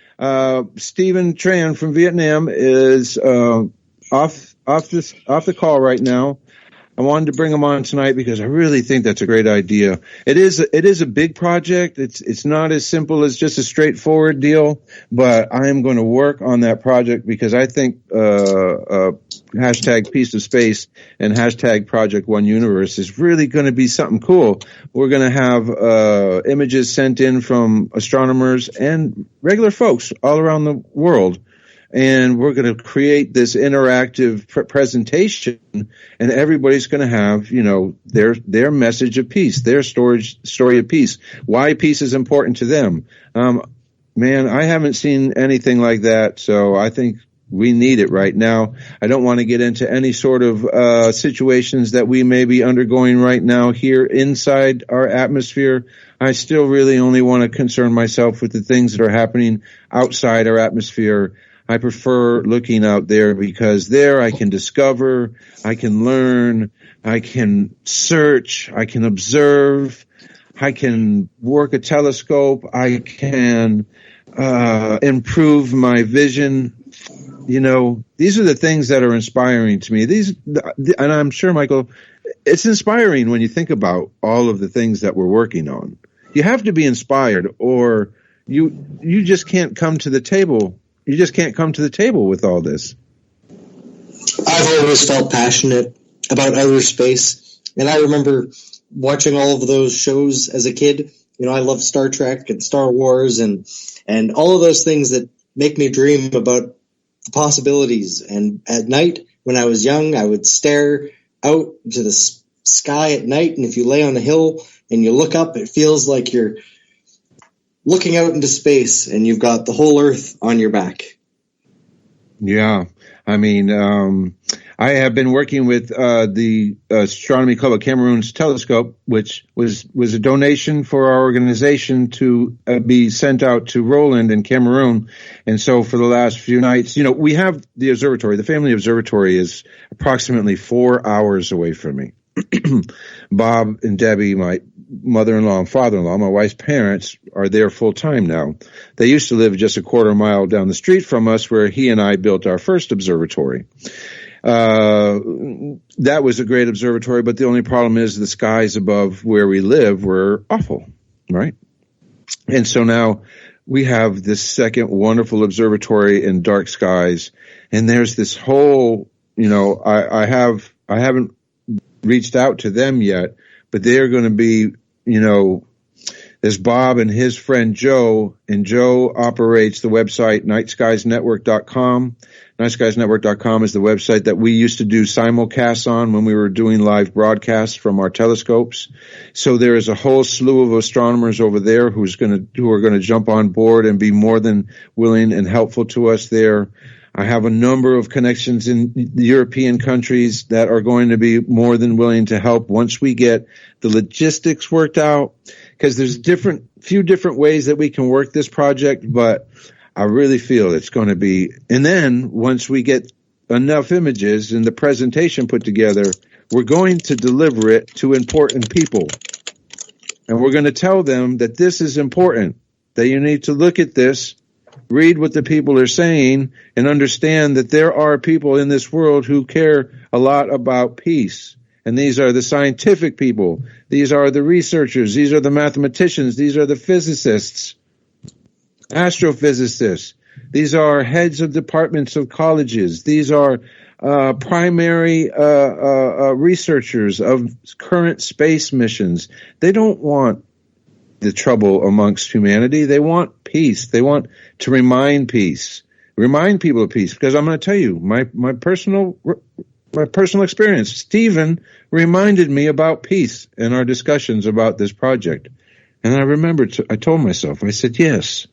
Stephen Tran from Vietnam is off the call right now. I wanted to bring him on tonight because I really think that's a great idea. It is a big project. It's not as simple as just a straightforward deal, but I am going to work on that project because I think hashtag Peace of Space and hashtag Project One Universe is really going to be something cool. We're going to have images sent in from astronomers and regular folks all around the world. And we're going to create this interactive presentation, and everybody's going to have, their message of peace, their story of peace, why peace is important to them. Man, I haven't seen anything like that, so I think we need it right now. I don't want to get into any sort of situations that we may be undergoing right now here inside our atmosphere. I still really only want to concern myself with the things that are happening outside our atmosphere. I prefer looking out there because there I can discover, I can learn, I can search, I can observe, I can work a telescope, I can improve my vision. These are the things that are inspiring to me. And I'm sure, Michael, it's inspiring when you think about all of the things that we're working on. You have to be inspired, or you just can't come to the table. You just can't come to the table with all this. I've always felt passionate about outer space, and I remember watching all of those shows as a kid. I love Star Trek and Star Wars and all of those things that make me dream about the possibilities. And at night, when I was young, I would stare out to the sky at night, and if you lay on the hill and you look up, it feels like you're looking out into space and you've got the whole Earth on your back. Yeah. I have been working with the Astronomy Club of Cameroon's telescope, which was a donation for our organization to be sent out to Roland in Cameroon. And so for the last few nights, we have the observatory. The family observatory is approximately 4 hours away from me. Bob and Debbie, my mother-in-law and father-in-law, my wife's parents, are there full-time now. They used to live just a quarter mile down the street from us, where he and I built our first observatory. That was a great observatory, but the only problem is the skies above where we live were awful, right? And so now we have this second wonderful observatory in dark skies, and there's this whole, I haven't reached out to them yet, but they're going to be, there's Bob and his friend Joe, and Joe operates the website nightskiesnetwork.com. Nightskiesnetwork.com is the website that we used to do simulcasts on when we were doing live broadcasts from our telescopes. So there is a whole slew of astronomers over there who are going to jump on board and be more than willing and helpful to us there. I have a number of connections in the European countries that are going to be more than willing to help once we get the logistics worked out, because there's few different ways that we can work this project, but I really feel it's going to be. And then once we get enough images and the presentation put together, we're going to deliver it to important people. And we're going to tell them that this is important, that you need to look at this, read what the people are saying, and understand that there are people in this world who care a lot about peace. And these are the scientific people. These are the researchers. These are the mathematicians. These are the physicists, astrophysicists. These are heads of departments of colleges. These are primary researchers of current space missions. They don't want the trouble amongst humanity. They want peace. They want to remind people of peace. Because I'm going to tell you, my personal experience, Stephen reminded me about peace in our discussions about this project. And I remembered, I told myself, I said, yes,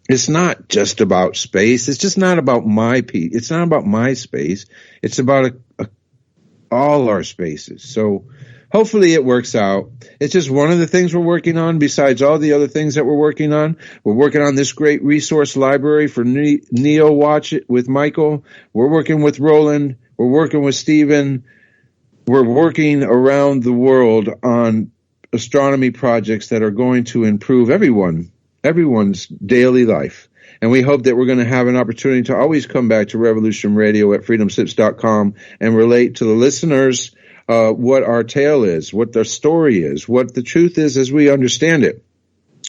it's not just about space. It's just not about my peace. It's not about my space. It's about all our spaces. So hopefully it works out. It's just one of the things we're working on besides all the other things that we're working on. We're working on this great resource library for Neo Watch It with Michael. We're working with Roland. We're working with Stephen. We're working around the world on astronomy projects that are going to improve everyone's daily life. And we hope that we're going to have an opportunity to always come back to Revolution Radio at freedomslips.com and relate to the listeners what our tale is, what the story is, what the truth is as we understand it.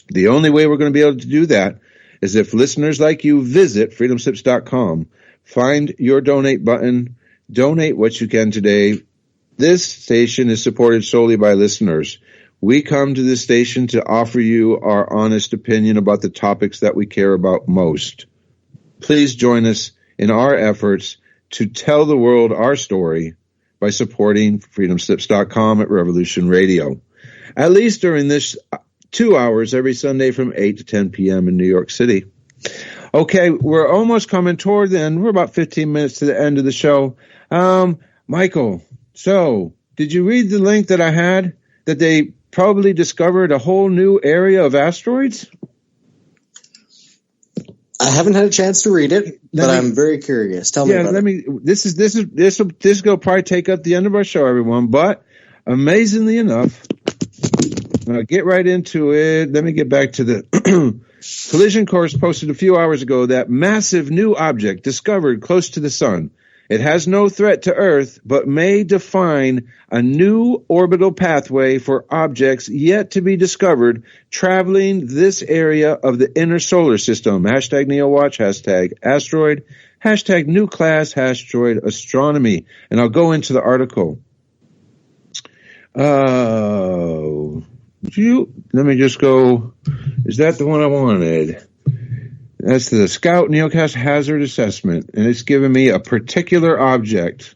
The only way we're going to be able to do that is if listeners like you visit freedomslips.com, find your donate button, donate what you can today. This station is supported solely by listeners. We come to this station to offer you our honest opinion about the topics that we care about most. Please join us in our efforts to tell the world our story by supporting freedomslips.com at Revolution Radio. At least during this 2 hours every Sunday from 8 to 10 p.m. in New York City. Okay, we're almost coming toward the end. We're about 15 minutes to the end of the show. Michael, so did you read the link that I had that they probably discovered a whole new area of asteroids? I haven't had a chance to read it, but I'm very curious. Tell me about it. This will probably take up the end of our show, everyone. But amazingly enough, I'll get right into it. Let me get back to the Collision Course posted a few hours ago that massive new object discovered close to the sun. It has no threat to Earth, but may define a new orbital pathway for objects yet to be discovered traveling this area of the inner solar system. Hashtag NeoWatch, hashtag asteroid, hashtag new class, hashtag astronomy. And I'll go into the article. Let me just go. Is that the one I wanted? That's the Scout Neocast Hazard Assessment, and it's giving me a particular object.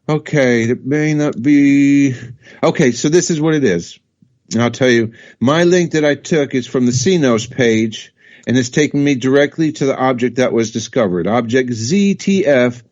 Okay, it may not be... Okay, so this is what it is. And I'll tell you, my link that I took is from the CNOS page, and it's taking me directly to the object that was discovered. Object ZTF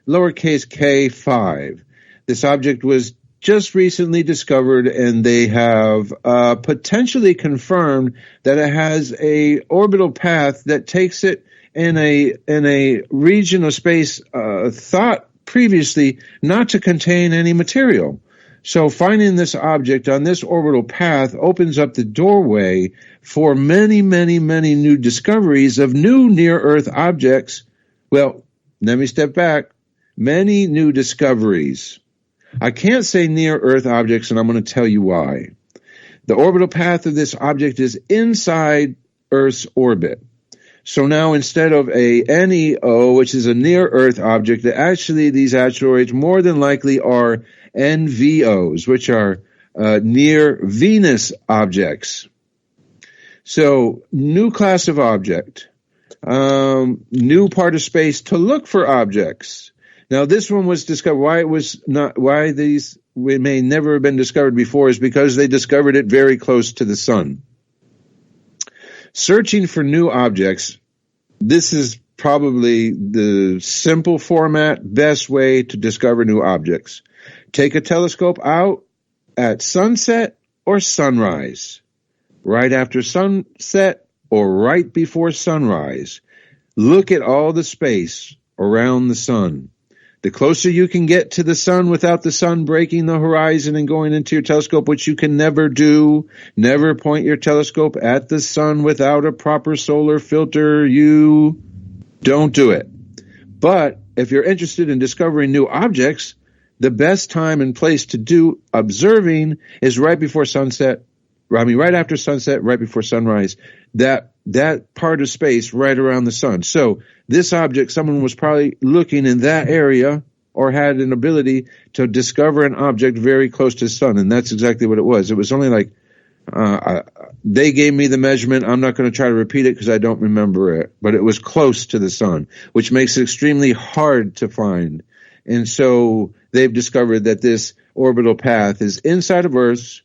lowercase k5. This object was just recently discovered, and they have potentially confirmed that it has a orbital path that takes it in a region of space thought previously not to contain any material. So finding this object on this orbital path opens up the doorway for many, many, many new discoveries of new near-Earth objects. Well, let me step back. Many new discoveries. I can't say near-Earth objects, and I'm going to tell you why. The orbital path of this object is inside Earth's orbit. So now instead of a NEO, which is a near-Earth object, actually these asteroids more than likely are NVOs, which are near-Venus objects. So new class of object, new part of space to look for objects. Now this one was discovered. Why these may never have been discovered before is because they discovered it very close to the sun. Searching for new objects, this is probably the simple format, best way to discover new objects. Take a telescope out at sunset or sunrise, right after sunset or right before sunrise. Look at all the space around the sun. The closer you can get to the sun without the sun breaking the horizon and going into your telescope, which you can never do, never point your telescope at the sun without a proper solar filter. You don't do it. But if you're interested in discovering new objects, the best time and place to do observing is right before sunset. Right after sunset, right before sunrise. That part of space right around the sun. So this object, someone was probably looking in that area or had an ability to discover an object very close to the sun, and that's exactly what it was. It was only like, they gave me the measurement. I'm not going to try to repeat it because I don't remember it, but it was close to the sun, which makes it extremely hard to find. And so they've discovered that this orbital path is inside of Earth,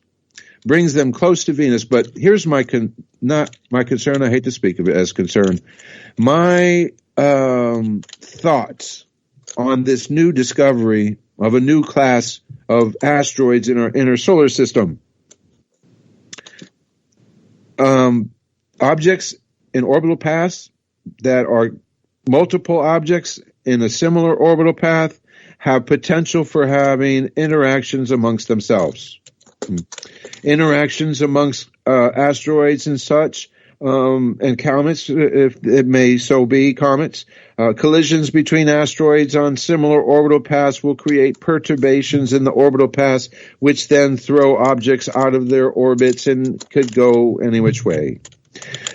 brings them close to Venus. But here's not my concern. I hate to speak of it as concern. My thoughts on this new discovery of a new class of asteroids in our inner solar system. Objects in orbital paths that are multiple objects in a similar orbital path have potential for having interactions amongst themselves. Interactions amongst asteroids and such, and comets, if it may so be, comets. Collisions between asteroids on similar orbital paths will create perturbations in the orbital paths, which then throw objects out of their orbits and could go any which way.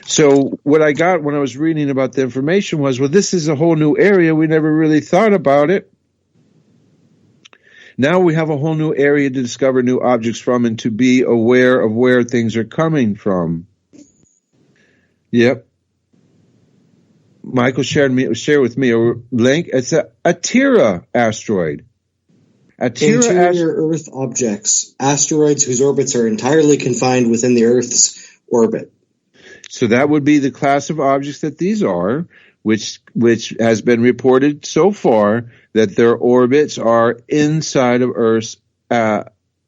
So what I got when I was reading about the information was, well, this is a whole new area. We never really thought about it. Now we have a whole new area to discover new objects from and to be aware of where things are coming from. Yep. Michael shared with me a link. It's a Atira asteroid. Interior Earth objects, asteroids whose orbits are entirely confined within the Earth's orbit. So that would be the class of objects that these are, which has been reported so far that their orbits are inside of Earth's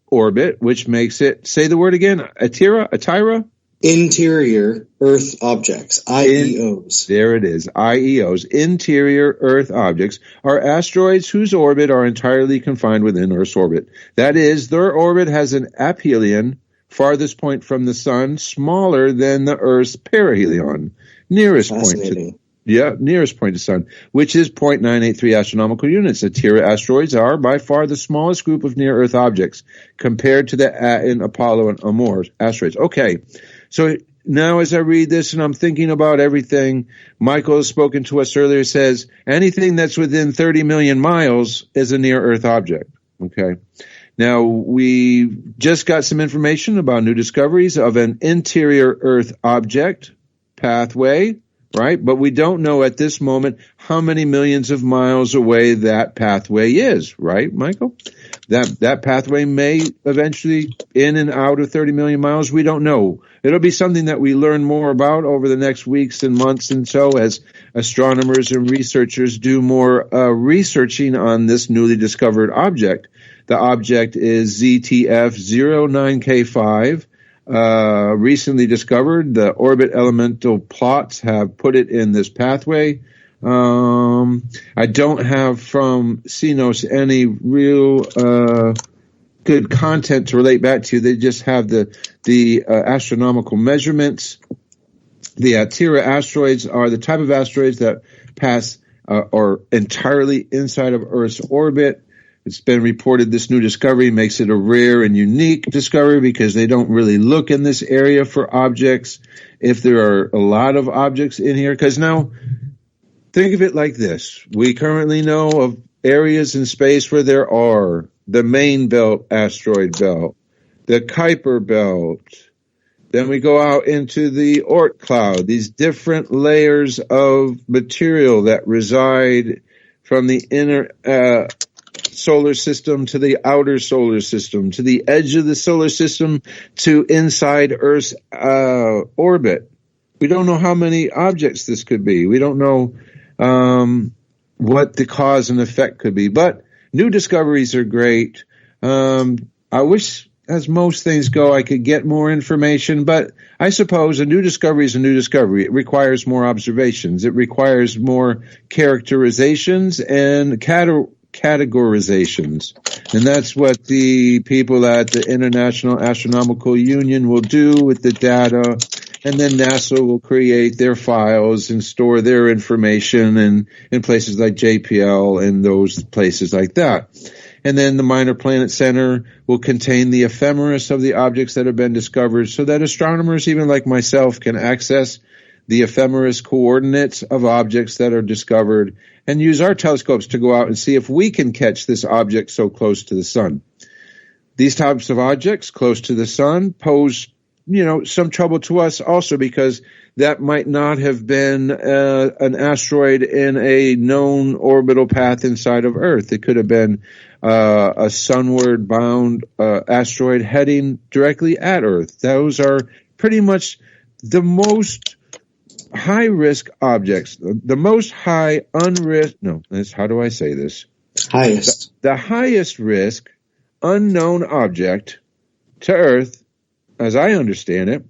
orbit, which makes it, say the word again, Atira? Interior Earth objects, IEOs. There it is, IEOs. Interior Earth objects are asteroids whose orbit are entirely confined within Earth's orbit. That is, their orbit has an aphelion, farthest point from the sun, smaller than the Earth's perihelion, nearest point to sun, which is 0.983 astronomical units. Atira asteroids are by far the smallest group of near-Earth objects compared to the Aten, Apollo, and Amor asteroids. Okay, so now as I read this and I'm thinking about everything, Michael has spoken to us earlier, says anything that's within 30 million miles is a near-Earth object. Okay. Now, we just got some information about new discoveries of an interior Earth object pathway, right? But we don't know at this moment how many millions of miles away that pathway is, right, Michael? That pathway may eventually in and out of 30 million miles. We don't know. It'll be something that we learn more about over the next weeks and months and so as astronomers and researchers do more researching on this newly discovered object. The object is ZTF-09K5, recently discovered. The orbit elemental plots have put it in this pathway. I don't have from CNOS any real good content to relate back to. They just have the astronomical measurements. The Atira asteroids are the type of asteroids that pass are entirely inside of Earth's orbit. It's been reported this new discovery makes it a rare and unique discovery because they don't really look in this area for objects. If there are a lot of objects in here, because now think of it like this. We currently know of areas in space where there are the main belt asteroid belt, the Kuiper belt. Then we go out into the Oort cloud, these different layers of material that reside from the inner solar system to the outer solar system, to the edge of the solar system to inside Earth's orbit. We don't know how many objects this could be. We don't know what the cause and effect could be. But new discoveries are great. I wish, as most things go, I could get more information, but I suppose a new discovery is a new discovery. It requires more observations. It requires more characterizations and categorizations. And that's what the people at the International Astronomical Union will do with the data. And then NASA will create their files and store their information in places like JPL and those places like that. And then the Minor Planet Center will contain the ephemeris of the objects that have been discovered so that astronomers, even like myself, can access the ephemeris coordinates of objects that are discovered and use our telescopes to go out and see if we can catch this object so close to the sun. These types of objects close to the sun pose some trouble to us also because that might not have been an asteroid in a known orbital path inside of Earth. It could have been a sunward bound asteroid heading directly at Earth. Those are pretty much the most high risk objects, the most high how do I say this? Highest. The highest risk unknown object to Earth, as I understand it,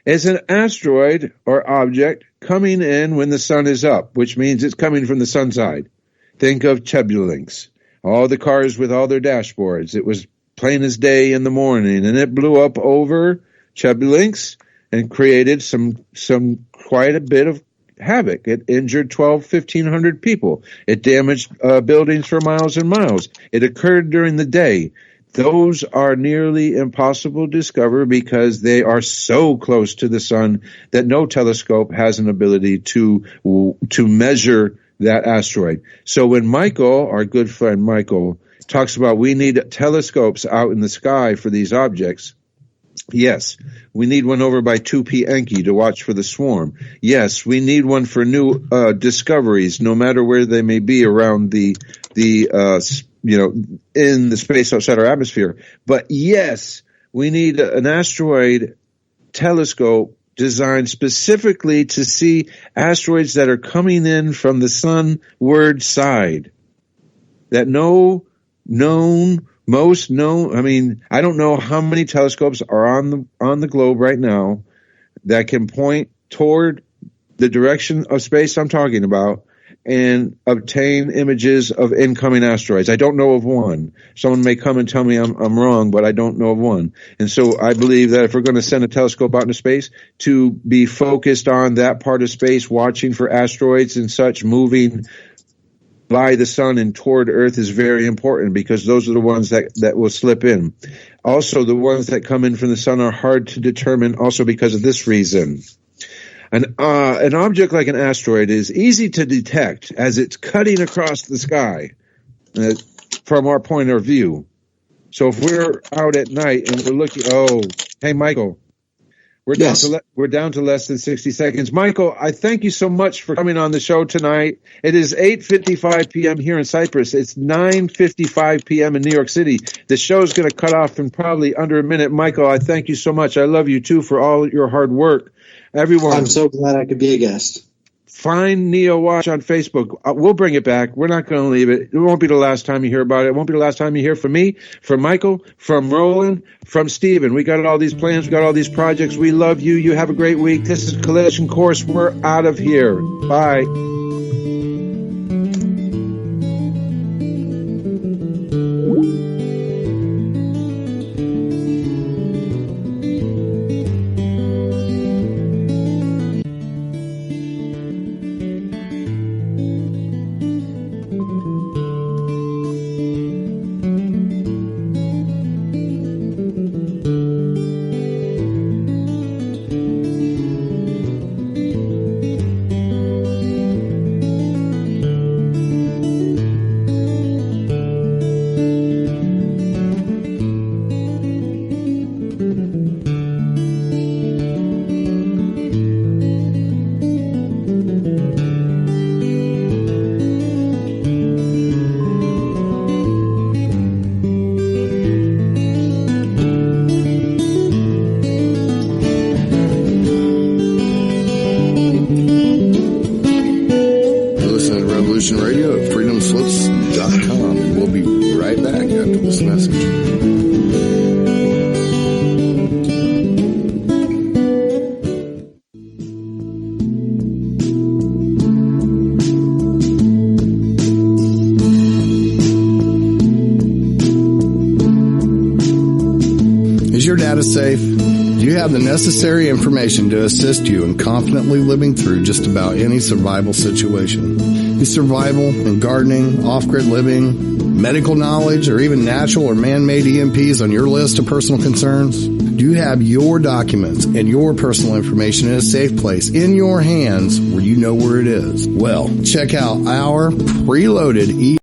is an asteroid or object coming in when the sun is up, which means it's coming from the sun side. Think of Chebulynx, all the cars with all their dashboards. It was plain as day in the morning, and it blew up over Chebulynx and created some quite a bit of havoc. It injured 1,500 people. It damaged buildings for miles and miles. It occurred during the day. Those are nearly impossible to discover because they are so close to the sun that no telescope has an ability to measure that asteroid. So when Michael, our good friend Michael, talks about we need telescopes out in the sky for these objects, yes, we need one over by 2P Enki to watch for the swarm. Yes, we need one for new discoveries, no matter where they may be around the in the space outside our atmosphere. But yes, we need an asteroid telescope designed specifically to see asteroids that are coming in from the sunward side. That most known, I don't know how many telescopes are on the globe right now that can point toward the direction of space I'm talking about and obtain images of incoming asteroids. I don't know of one. Someone may come and tell me I'm wrong, but I don't know of one. And so I believe that if we're going to send a telescope out into space to be focused on that part of space, watching for asteroids and such moving by the sun and toward Earth is very important because those are the ones that will slip in. Also, the ones that come in from the sun are hard to determine also because of this reason. An object like an asteroid is easy to detect as it's cutting across the sky from our point of view. So if we're out at night and we're looking, hey, Michael, We're down to less than 60 seconds. Michael, I thank you so much for coming on the show tonight. It is 8:55 p.m. here in Cyprus. It's 9:55 p.m. in New York City. The show's going to cut off in probably under a minute. Michael, I thank you so much. I love you, too, for all your hard work. Everyone, I'm so glad I could be a guest. Find Neo Watch on Facebook. We'll bring it back. We're not going to leave it. It won't be the last time you hear about it. It won't be the last time you hear from me, from Michael, from Roland, from Steven. We got all these plans. We got all these projects. We love you. You have a great week. This is Collision Course. We're out of here. Bye. Radio at freedomslips.com. We'll be right back after this message. Is your data safe? Do you have the necessary information to assist you in confidently living through just about any survival situation? Is survival and gardening, off-grid living, medical knowledge, or even natural or man-made EMPs on your list of personal concerns? Do you have your documents and your personal information in a safe place in your hands where you know where it is? Well, check out our preloaded